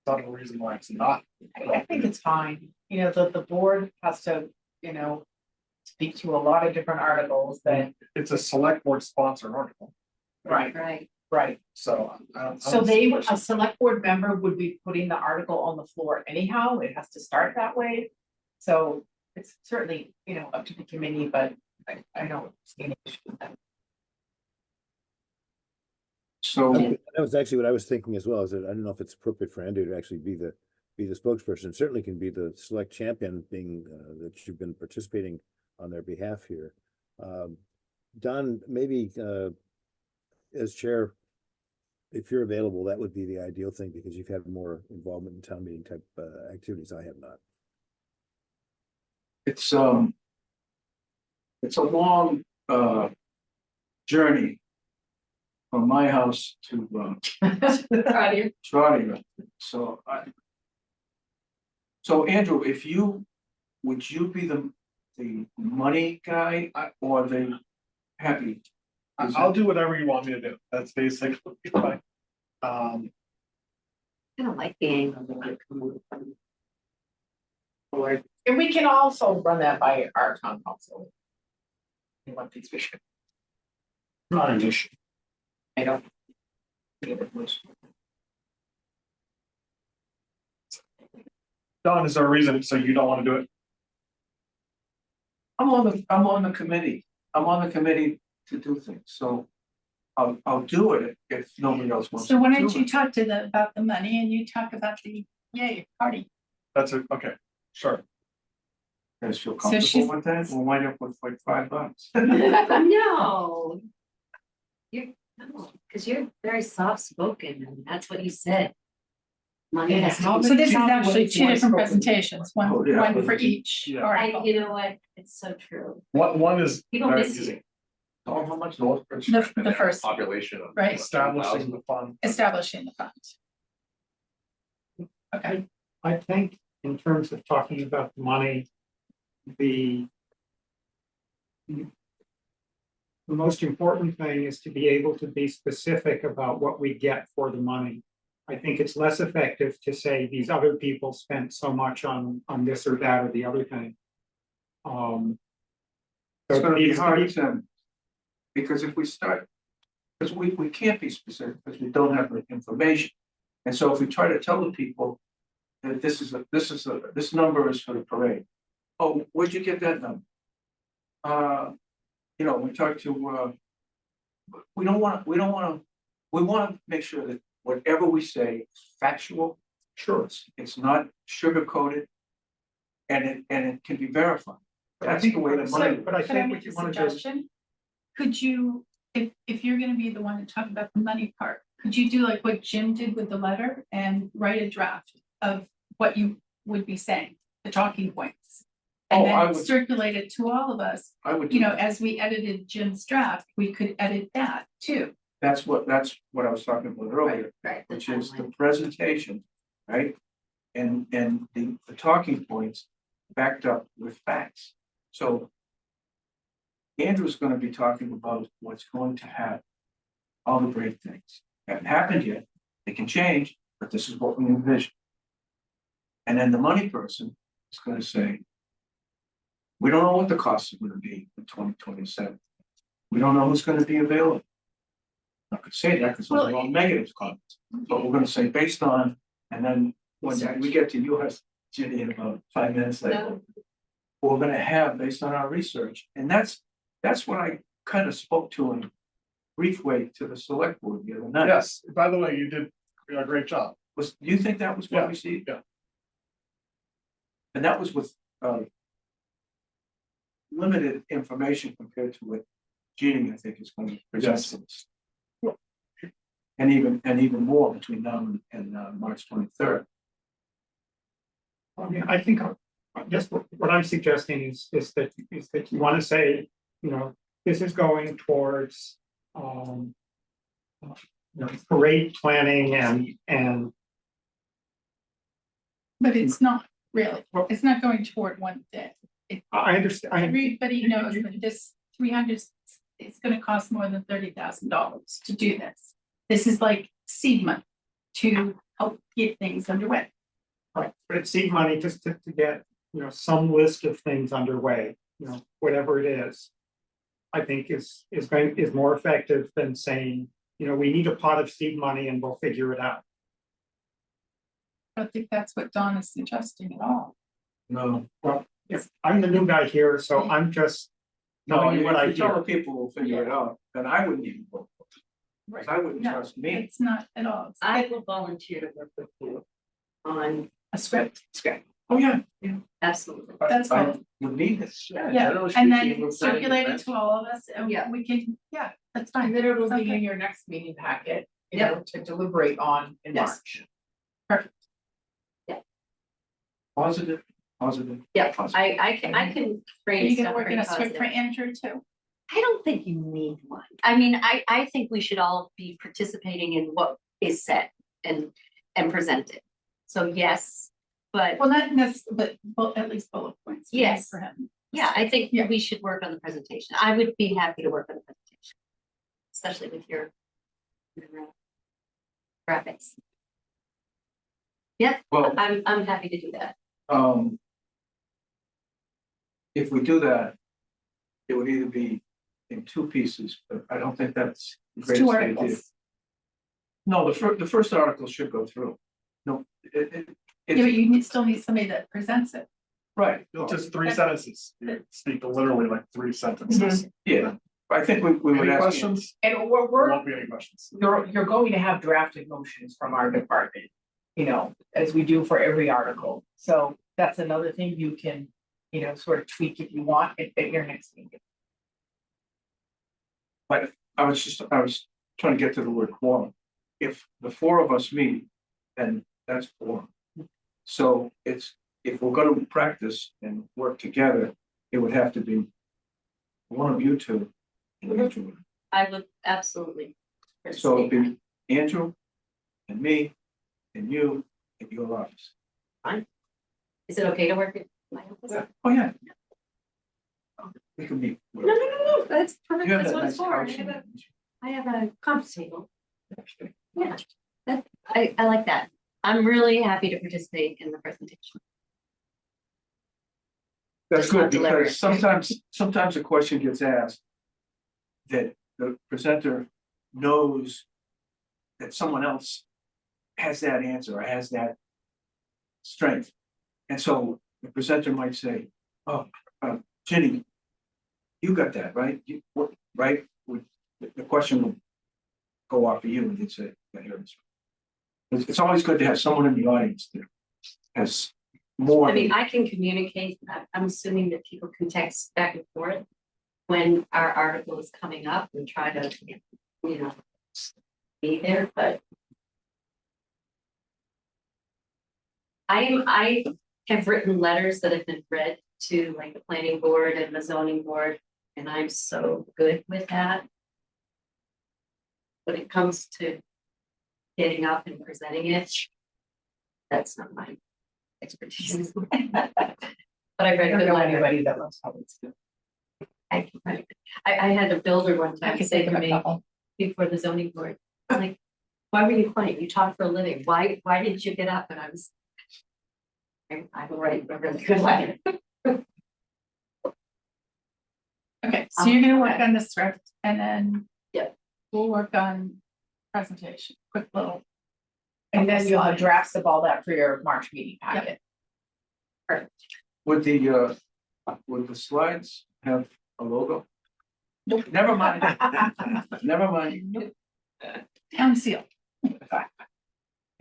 thought of a reason why it's not. I think it's fine, the board has to, speak to a lot of different articles that, It's a select board sponsored article, right, right. so I don't. so a select board member would be putting the article on the floor anyhow, it has to start that way. So it's certainly, up to the committee, but I don't see any issue with that. So, That was actually what I was thinking as well, is that I don't know if it's appropriate for Andrew to actually be the spokesperson. Certainly can be the select champion, being that you've been participating on their behalf here. Don, maybe as chair, if you're available, that would be the ideal thing, because you've had more involvement in town meeting type activities. I have not. it's a long journey from my house to Trotter. So Andrew, would you be the money guy or the happy? I'll do whatever you want me to do, that's basically fine. I don't like the angle that I'm coming from. And we can also run that by our town council. You want these issues? not an issue. I don't. Don, is there a reason, so you don't want to do it? I'm on the committee. I'm on the committee to do things, so I'll do it if nobody else wants to so why do don't you it. talk to about the money and you talk about the, yay, party. That's it, okay, sure. You guys feel So she's- comfortable with that? We'll wind up with like $5. No. Because you're very soft spoken, and that's what you said. Money has to be. So this is Town actually meeting two different voice spoken. presentations, Oh, one yeah. for each Yeah. And article. you know what? It's so true. One is People very miss easy. you. Oh, how much Northbridge? The and they have a first, population of. right. Establishing the fund. establishing the fund. Okay, I think in terms of talking about the money, the most important thing is to be able to be specific about what we get for the money. I think it's less effective to say these other people spent so much on this or that or the other thing. It's So gonna be needs to hard to, because if we start, because we can't be specific because we don't have the information. And so if we try to tell the people that this number is for the parade. Oh, where'd you get that number? We talked to, we want to make sure that whatever we say is factual. Sure. It's not sugar coated. And it can be verified. That's the way the money. But I could I think make what you a want to do. suggestion? Could you, if you're gonna be the one to talk about the money part, could you do like what Jim did with the letter and write a draft of what you would be saying, the talking points? And Oh, I then would- circulate it to all of us, I would. do that. as we edited Jim's draft, we could edit that too. That's what I was talking about earlier, Right. which is the presentation, right? And the talking points backed up with facts. So Andrew's going to be talking about what's going to happen, all the great things. Haven't happened yet. They can change, but this is what we envision. And then the money person is going to say, we don't know what the costs are going to be in 2027. We don't know who's going to be available. I could say that because those are all negative comments, but we're going to say based on, and then when we get to yours, Ginny, in about 5 minutes later, we're going to have based on our research, and that's what I kind of spoke to in brief way to the select board the other night. Yes, by the way, you did a great job. do you think that was what we see? Yeah. And that was with, limited information compared to what Jeannie, I think, is going to present Yes. to us. And even more between now and March 23rd. I mean, I think, just what I'm suggesting is that you want to say, you know, this is going towards, parade planning and. But it's not really, it's not going toward one day. I understand, Everybody knows that this 300, it's gonna cost more than $30,000 to do this. This is like seed money to help get things underway. right, but it's seed money just to get, some list of things underway, whatever it is. I think is more effective than saying, we need a pot of seed money and we'll figure it out. I don't think that's what Don is suggesting at all. No. Well, if I'm the new guy here, so I'm just No, telling you what I if you tell the hear. people will figure it out, then I wouldn't even vote. Because I wouldn't No, trust me. It's not at all. It's I will volunteer to work with you on a script. Oh, yeah. absolutely. That's I fine. would need this. Yeah, generally and speaking, then we're planning circulate it events. to all of us and Yeah. we can, that's And fine. then it'll be Okay. in your next meeting packet, Yep. to deliberate on in Yes. March. Perfect. Positive. Yeah, Positive. I can Are frame you gonna stuff work in pretty a script for positive. Andrew too? I don't think you need one. I mean, I think we should all be participating in what is said and presented. So yes, but Well, not necessarily, but at least bullet points. we need Yes. For him. yeah, I think Yeah. we should work on the presentation. I would be happy to work on the presentation. Especially with your graphics. Yeah, Well, I'm happy to do that. if we do that, it would either be in two pieces, but I don't think that's the It's greatest two idea. articles. No, the first article should go through. No, Yeah, but you still need somebody that presents it. right. Just three sentences, you speak literally like three sentences. Yeah, I think we would Any ask. questions? And There we're, won't be any questions. you're going to have drafted motions from our department, as we do for every article. So that's another thing you can, sort of tweak if you want at your next meeting. But I was trying to get to the word quorum. If the four of us meet, then that's quorum. So if we're gonna practice and work together, it would have to be one of you two. And Andrew. I would absolutely. So it'd participate. be Andrew and me and you in your office. Is it okay to work at my office? Oh, yeah. We can meet. No, that's perfect. You have That's that what nice it's for. couch. I have a conference table. Yeah, I like that. I'm really happy to participate in the presentation. That's Just not good, deliver because it. sometimes a question gets asked that the presenter knows that someone else has that answer or has that strength. And so the presenter might say, oh, Jenny, you got that, right? Right? The question would go off of you and you'd say, I hear this. It's always good to have someone in the audience that has more. I mean, I can communicate. I'm assuming that people can text back and forth when our article is coming up and try to, be there, but I have written letters that have been read to like the planning board and the zoning board, and I'm so good with that. When it comes to getting up and presenting it, that's not my expertise. But I I read don't good know letters. anybody that loves public school. I had a builder one I time could say think to of a me couple. before the zoning board, I'm like, why were you quiet? You talk for a living. Why didn't you get up? And I was. I will write a really good letter. Okay, so you're gonna work on the script and then. Yep. We'll work on presentation, quick little. And then you'll have slides. drafts of all that for your March meeting packet. Would the slides have a logo? Nope. Never mind. Never mind. Town seal.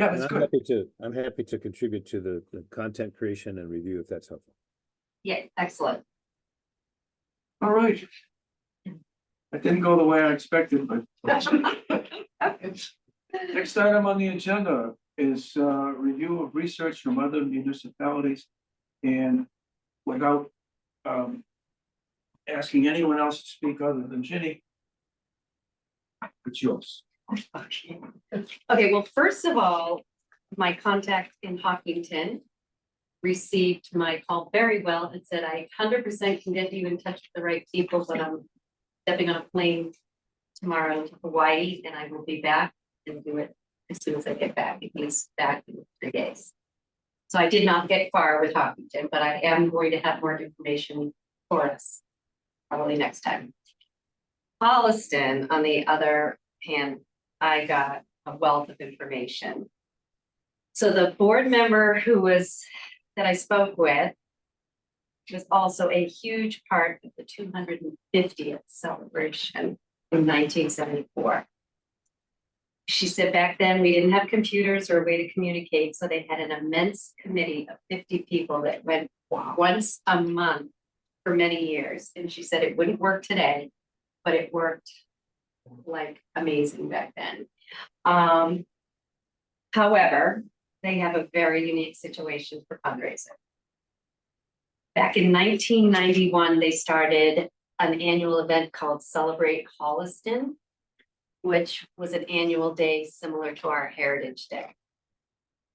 Yeah, And that's I'm good. I'm happy to contribute to the content creation and review if that's helpful. Yeah, excellent. All right. That didn't go the way I expected, but. Next item on the agenda is review of research from other municipalities. And without asking anyone else to speak other than Ginny, it's yours. Okay, well, first of all, my contact in Hopkinton received my call very well and said, I 100% can get you in touch with the right people, but I'm stepping on a plane tomorrow to Hawaii and I will be back and do it as soon as I get back. He's back in 3 days. So I did not get far with Hopkinton, but I am going to have more information for us probably next time. Holliston, on the other hand, I got a wealth of information. So the board member that I spoke with was also a huge part of the 250th celebration in 1974. She said back then we didn't have computers or a way to communicate, so they had an immense committee of 50 people that went once a month for many years. And she said it wouldn't work today, but it worked like amazing back then. However, they have a very unique situation for fundraising. Back in 1991, they started an annual event called Celebrate Holliston, which was an annual day similar to our Heritage Day.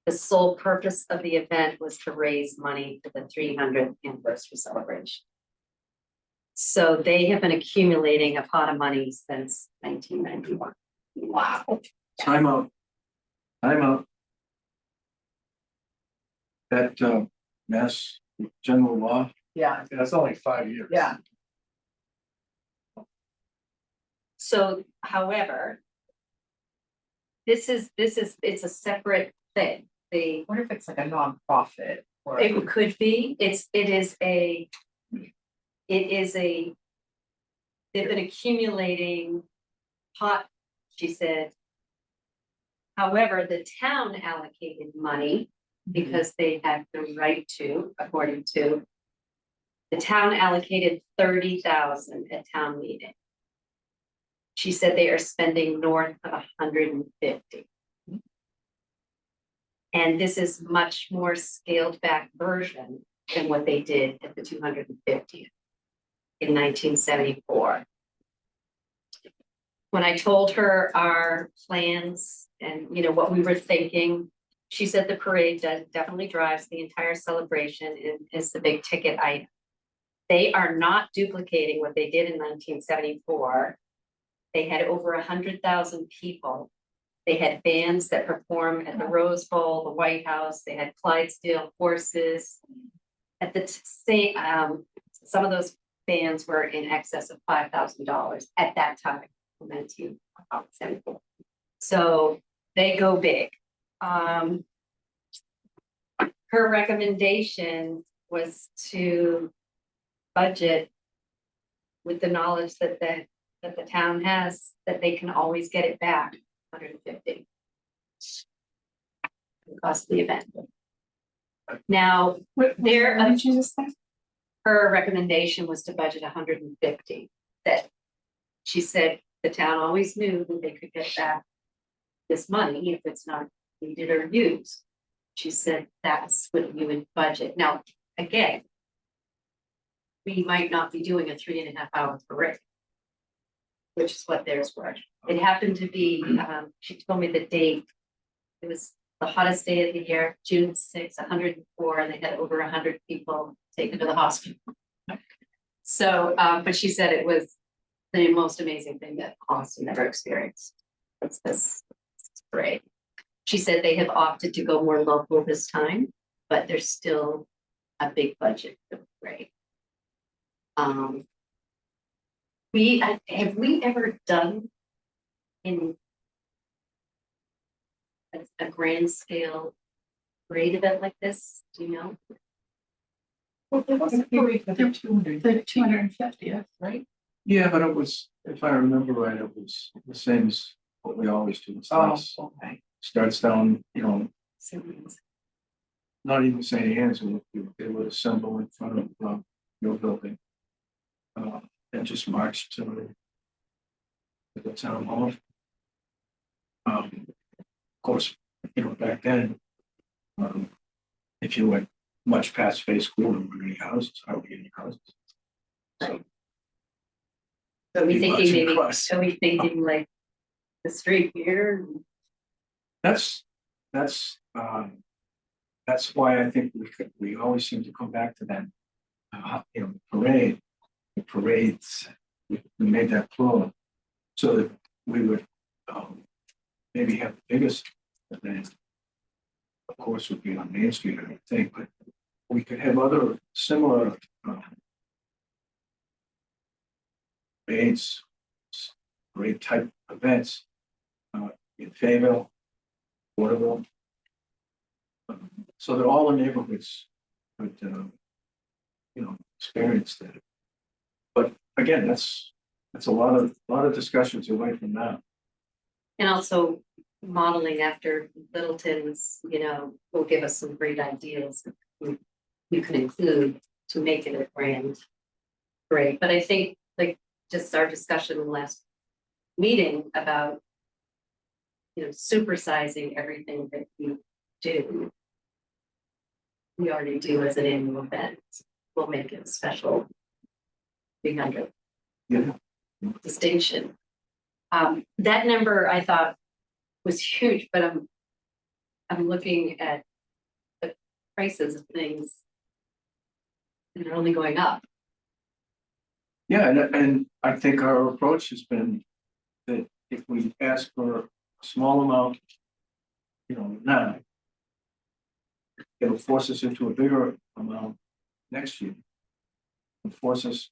The sole purpose of the event was to raise money for the 300th anniversary celebration. So they have been accumulating a pot of money since 1991. Wow. Time out. Time out. That mass general law, Yeah, That's only 5 years. yeah. So, however, it's a separate thing. What if it's like a nonprofit? Or It could be, they've been accumulating pot, she said. However, the town allocated money because they had the right to, according to. The town allocated 30,000 at town meeting. She said they are spending north of 150. And this is much more scaled back version than what they did at the 250th in 1974. When I told her our plans and what we were thinking, she said the parade definitely drives the entire celebration and is the big ticket item. They are not duplicating what they did in 1974. They had over 100,000 people. They had bands that perform at the Rose Bowl, the White House. They had Clydesdale horses. At the same, some of those bands were in excess of $5,000 at that time, 1974. So they go big. Her recommendation was to budget with the knowledge that the town has, that they can always get it back, 150. The cost of the event. Now, what did you just say? her recommendation was to budget 150. That she said the town always knew that they could get back this money if it's not needed or used. She said that's what you would budget. Now, again, we might not be doing a 3.5 hour parade, which is what theirs were. It happened to be, she told me the date. It was the hottest day of the year, June 6th, 104, and they had over 100 people taken to the hospital. So, but she said it was the most amazing thing that Austin ever experienced. It's this parade. She said they have opted to go more local this time, but there's still a big budget for the parade. Have we ever done in a grand scale parade event like this? Do you know? Well, there was a period for the 200. The 250th, right? yeah, but it was, if I remember right, it was the same as what we always do. It's Oh, less. okay. starts down, not even St. Anne's, they would assemble in front of your building. And just march to the town hall. Of course, back then, if you went much past phase school, there were any houses, hardly any houses. So Are we Be thinking marching maybe, across. are we thinking like the street here? that's why I think we always seem to come back to that. The parades, we made that plural, so that we would maybe have the biggest event. Of course, would be on Main Street, I think, but we could have other similar parades, parade type events in Fayetteville, Waterville, so that all the neighborhoods would, experience that. But again, that's a lot of discussions away from that. And also modeling after Littleton's, will give us some great ideas you can include to make it a grand parade. But I think like just our discussion in the last meeting about, supersizing everything that we do. We already do as an annual event. We'll make it a special 300 distinction. That number I thought was huge, but I'm looking at the prices of things and they're only going up. Yeah, and I think our approach has been that if we ask for a small amount, now, it'll force us into a bigger amount next year. And force us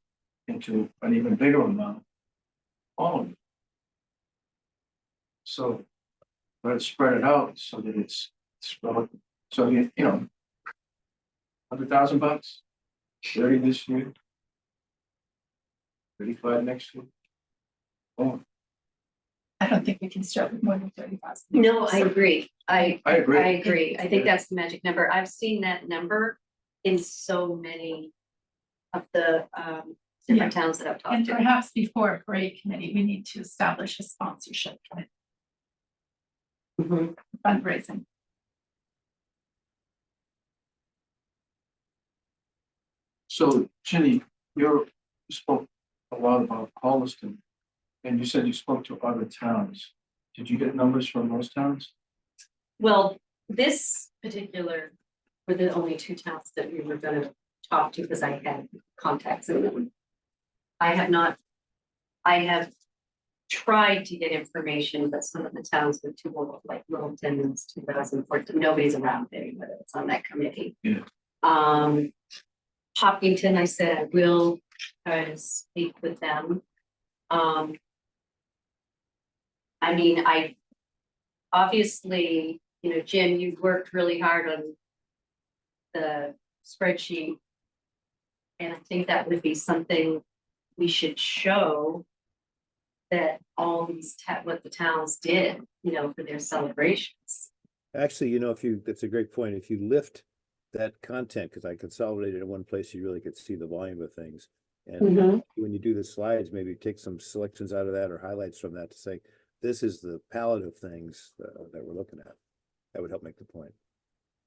into an even bigger amount following. So, let's spread it out so that it's spread, so $100,000, 30 this year, 35 next year. Oh, I don't think we can start with more than 30,000. No, I agree. I agree. I agree. I think that's the magic number. I've seen that number in so many of the different towns that I've talked And to. perhaps before a parade committee, we need to establish a sponsorship committee, Mhm. fundraising. So Ginny, you spoke a lot about Holliston, and you said you spoke to other towns. Did you get numbers from those towns? Well, this particular were the only two towns that we were gonna talk to because I had contacts in them. I have tried to get information, but some of the towns were too old, like Littleton in 2014, nobody's around anymore that's on that committee. Yeah. Hopkinton, I said I will try to speak with them. I obviously, Jim, you've worked really hard on the spreadsheet. And I think that would be something we should show that all these, what the towns did, for their celebrations. Actually, that's a great point. If you lift that content, because I consolidated in one place, you really could see the volume of things. And when you do the slides, maybe take some selections out of that or highlights from that to say, this is the palette of things that we're looking at. That would help make the point.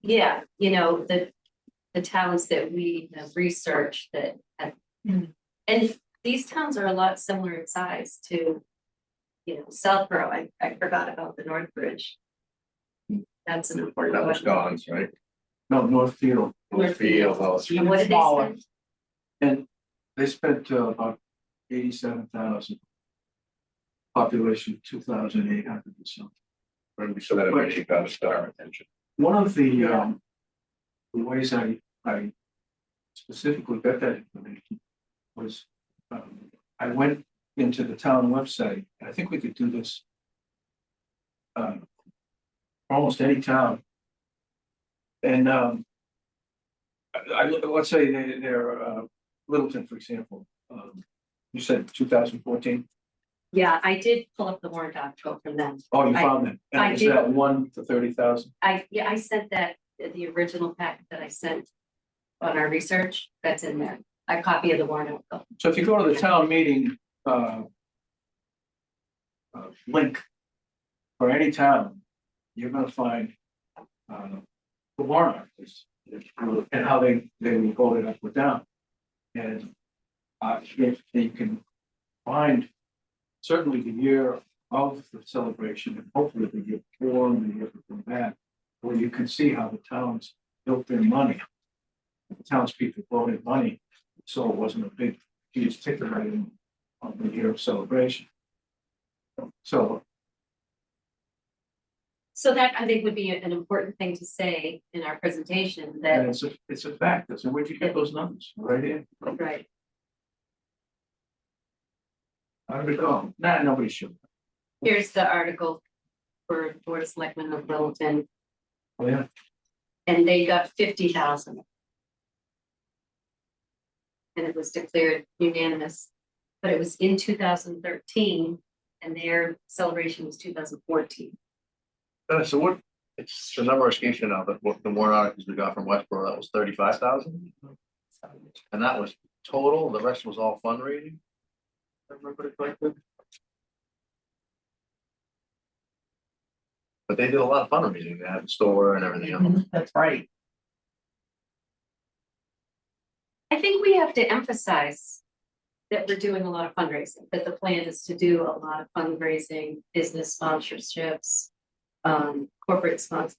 Yeah, the towns that we have researched that have, and these towns are a lot similar in size to, Southborough. I forgot about the Northbridge. That's an important That was one. Don's, right? No, Northfield, Northfield, oh, And what did they Smaller. spend? and they spent about 87,000. Population 2,800 or something. Remember, so that actually got us our attention. One of the ways I specifically got that information was I went into the town website. I think we could do this almost any town. And let's say they're Littleton, for example. You said 2014. Yeah, I did pull up the warrant article from them. Oh, you I- found that? I Is did. that 1 to 30,000? I sent that, the original packet that I sent on our research, that's in there. A copy of the warrant article. So if you go to the town meeting, link for any town, you're gonna find, the warrant articles and how they were voted up or down. And, if you can find certainly the year of the celebration and hopefully the year before and the year before that, where you can see how the towns built their money. The townspeople voted money, so it wasn't a big, huge ticket item on the year of celebration. So, So that I think would be an important thing to say in our presentation and that, it's a fact, so where'd you get those numbers? Right in. right, How did it go? Nah, nobody should. here's the article for Board of Selectmen of Littleton, Oh, yeah. and they got 50,000. And it was declared unanimous, but it was in 2013, and their celebration was 2014. So what, it's the number escapes me now, but what the warrant articles we got from Westboro, that was 35,000? And that was total, the rest was all fundraising? Everybody collected? But they did a lot of fundraising, they had the store and everything else. That's right. I think we have to emphasize that we're doing a lot of fundraising, that the plan is to do a lot of fundraising, business sponsorships, corporate sponsors,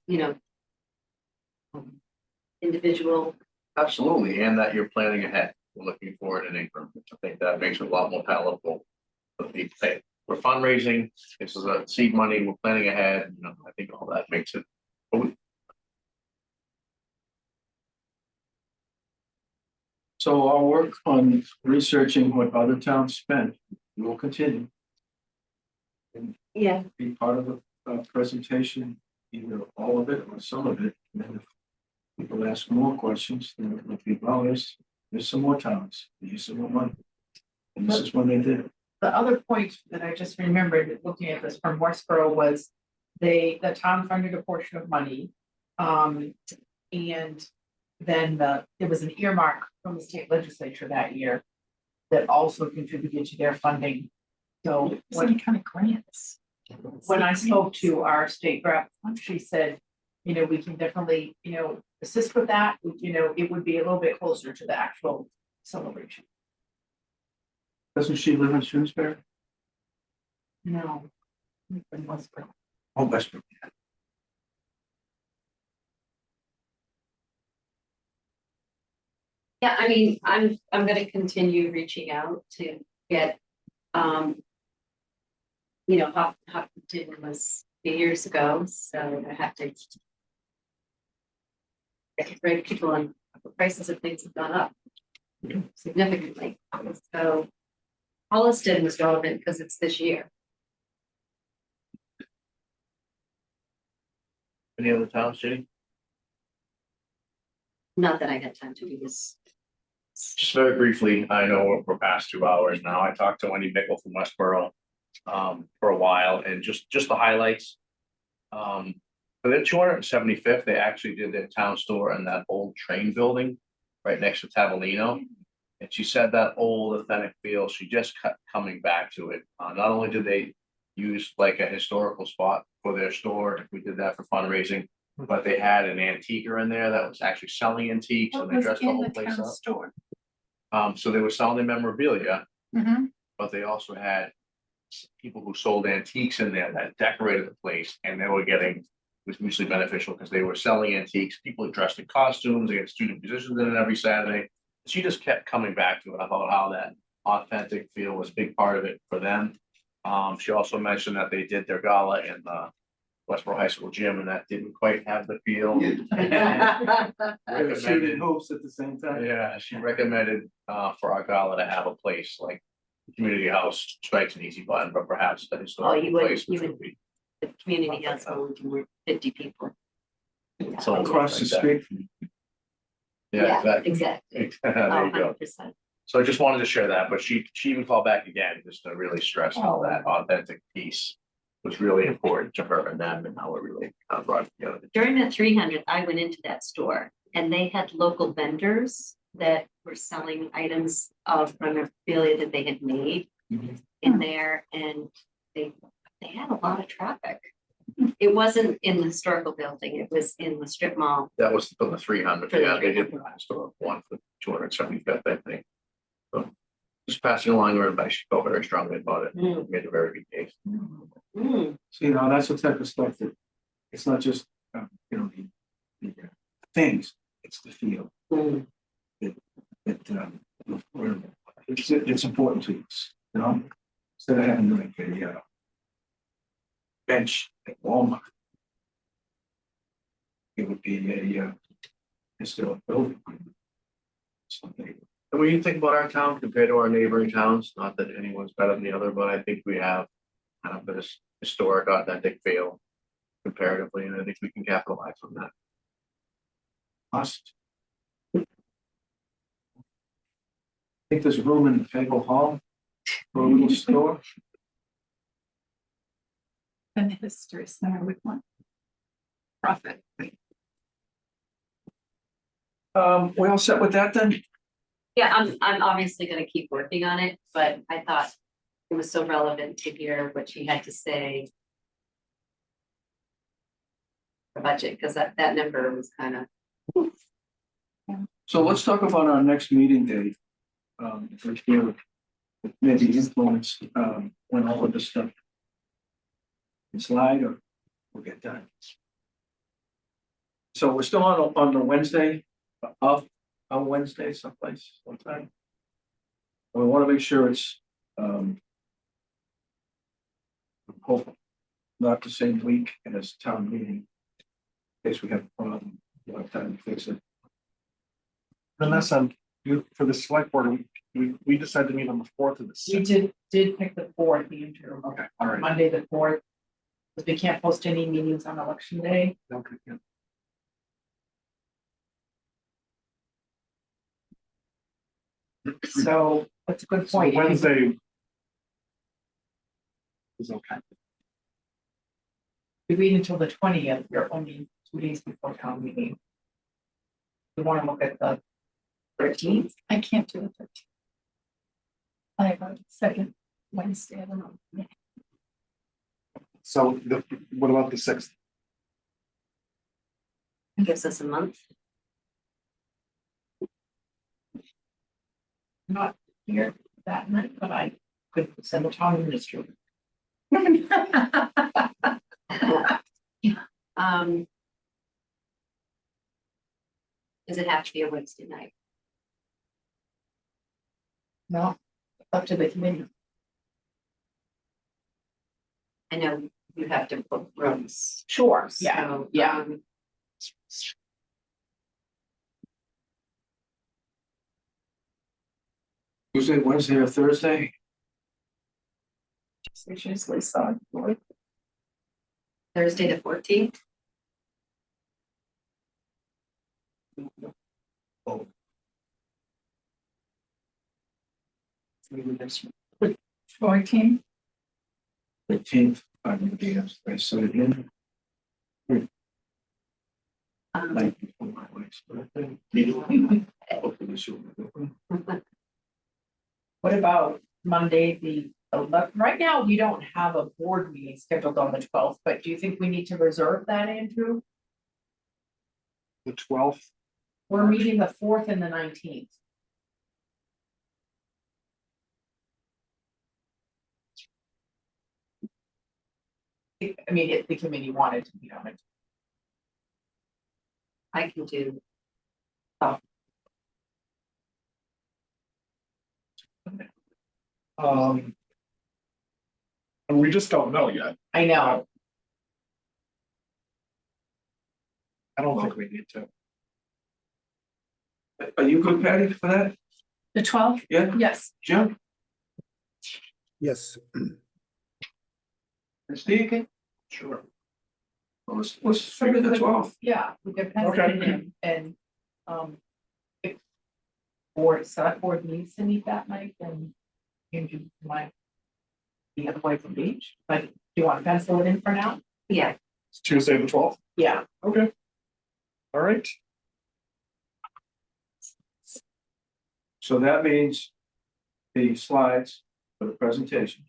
individual. Absolutely, and that you're planning ahead, we're looking forward in increments, I think that makes it a lot more palatable. For people, hey, we're fundraising, this is a seed money, we're planning ahead, I think all that makes it. So our work on researching what other towns spend will continue. Yeah. Be part of a presentation, either all of it or some of it. And if people ask more questions, then it would be, well, there's some more towns, there's some more money. And this is when they did it. The other point that I just remembered looking at this from Westboro was the town funded a portion of money. And then there was an earmark from the state legislature that year that also contributed to their funding. So Some kind of grants. when I spoke to our state rep, she said, we can definitely, assist with that. It would be a little bit closer to the actual celebration. Doesn't she live in Shrewsbury? No. In Westboro. Oh, Westbrook. Yeah, I mean, I'm gonna continue reaching out to get, Hopkinton was a few years ago, so I have to get right people on, the prices of things have gone up significantly, so Holliston was relevant because it's this year. Any other towns, Jenny? Not that I had time to do this. Just very briefly, I know we're past 2 hours now. I talked to Wendy Mickle from Westboro for a while, and just the highlights. For their 275th, they actually did their town store in that old train building right next to Tavolino. And she said that old authentic feel, she just kept coming back to it. Not only did they use like a historical spot for their store, we did that for fundraising, but they had an antiquer in there that was actually selling antiques, and they dressed the whole place up. Store. So they were selling the memorabilia, Mhm. but they also had people who sold antiques in there that decorated the place, and they were getting, it was mutually beneficial because they were selling antiques, people dressed in costumes, they had student musicians in it every Saturday. She just kept coming back to it about how that authentic feel was a big part of it for them. She also mentioned that they did their gala in the Westboro High School gym, and that didn't quite have the feel. They were shooting hoops at the same time. Yeah, she recommended for our gala to have a place like the community house, strikes an easy button, but perhaps a historical place. Which would be The community has only 50 people. something Across the like that. street from Yeah, exactly. Exactly. There you go. 100%. So I just wanted to share that, but she even called back again, just to really stress how that authentic piece was really important to her and them and how it really brought it together. During the 300th, I went into that store and they had local vendors that were selling items of memorabilia that they had made in there, and they had a lot of traffic. It wasn't in the historical building, it was in the strip mall. That was for the 300, yeah, they did store one for 275th, I think. So just passing along her advice, she felt very strongly about it, made a very good case. Mm. So, you know, that's the type of stuff that, it's not just, you know, the things, it's the feel. Mm. It's important to us, you know, instead of having like a bench at Walmart. It would be a historic building. Something. And when you think about our town compared to our neighboring towns, not that anyone's better than the other, but I think we have kind of this historic, authentic feel comparatively, and I think we can capitalize on that. Must. I think there's room in the Fable Hall for a little store. And the history center would want profit. We all set with that then? Yeah, I'm obviously gonna keep working on it, but I thought it was so relevant to hear what she had to say. The budget, because that number was kind of. So let's talk about our next meeting date. For here, maybe influence, when all of this stuff is slide or will get done. So we're still on the Wednesday, on Wednesday someplace, sometime. We want to make sure it's, hopefully not the same week as town meeting. In case we have a problem, we'll have time to fix it. Vanessa, for the select board, we decided to meet on the 4th of the We 6th. did pick the 4th, the interim, Okay, all right. Monday, the 4th. Because we can't post any meetings on election day. Okay, yeah. So that's a good So point. Wednesday is okay. We wait until the 20th, you're only 2 days before town meeting. We want to look at the 13th. I can't do the 13th. I have a second Wednesday, I don't know. So what about the 6th? Gives us a month. Not here that night, but I could send the town administrator. Does it have to be a Wednesday night? No, up to the committee. I know you have to book rooms. Sure, So, yeah. Tuesday, Wednesday, or Thursday? It's usually so. Thursday the 14th. Oh. 14th, 15th, I'm gonna be upstairs, so again. Night before my wife's birthday. Hopefully she'll be open. What about Monday, the 11th? Right now, we don't have a board meeting scheduled on the 12th, but do you think we need to reserve that, Andrew? The 12th? We're meeting the 4th and the 19th. I mean, if the committee wanted to meet on it. I can do. And we just don't know yet. I know, I don't think we need to. Are you good, Patty, for that? the 12th, Yeah, yes, Jim? Yes, And Steve? Sure. Well, let's figure the 12th. yeah, we could pencil it in and, select board needs to meet that night, then you might be away from beach, but do you want to pencil it in for now? Yeah, It's Tuesday, the 12th. Yeah. Okay. All right. So that means the slides for the presentation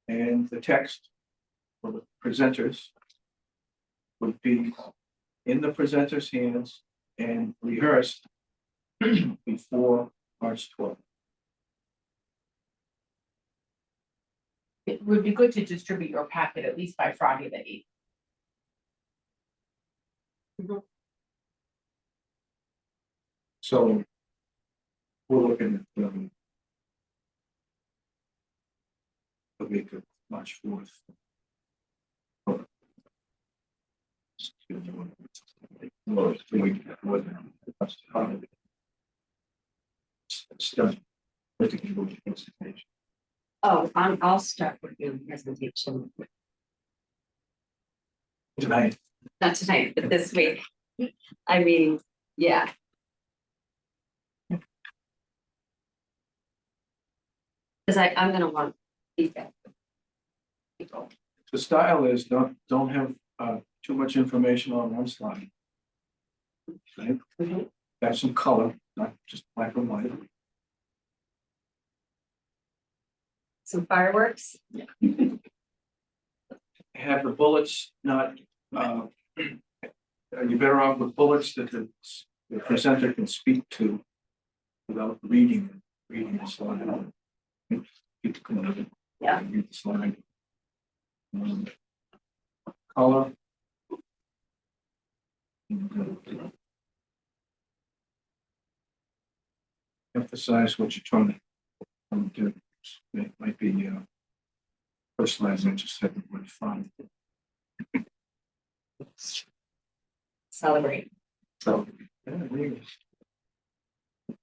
and the text for the presenters would be in the presenter's hands and rehearsed before March 12th. It would be good to distribute your packet at least by Friday the 8th. So we're looking at the week of March 4th. Well, it's the week before then. That's the holiday. It's done. But you can go to the presentation. oh, I'll start with your presentation, Tonight, not tonight, but this week. I mean, yeah. Cause I'm gonna want feedback. People. the style is don't have too much information on one slide. Okay? Mhm. Have some color, not just black and white. Some fireworks. Have the bullets not, you're better off with bullets that the presenter can speak to without reading the slide. Keep the color. Yeah. Read the slide. Color. Emphasize what you're trying to do. It might be personalized, I just said the word fun. Celebrate. So. Yeah, there you go.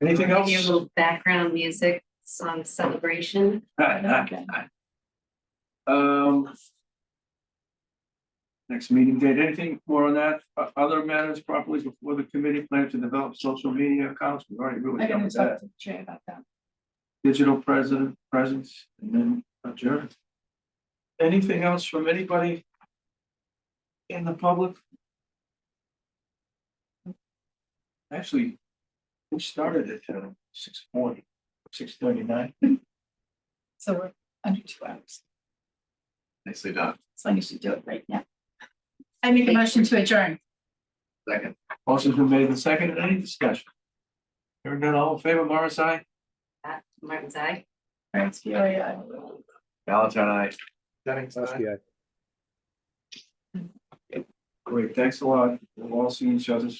Anything Give else? you a little background music, song celebration. Next meeting date, anything more on that? Other matters properly before the committee plan to develop social media accounts? We've already really I'm gonna covered talk that. to Jay about that. Digital presence, and then adjourn. Anything else from anybody in the public? Actually, we started at 6:40, 6:39. So we're under 2 hours, Nicely done. as long as you do it right now. I make a motion to adjourn. Second. Motion's been made and seconded. Any discussion? Hearing none, all in favor, Morris, aye? Martin's eye. Ernst, Fiore, aye. Valentine, I. Jennings, aye. Yeah. Great, thanks a lot. We'll all see each other soon.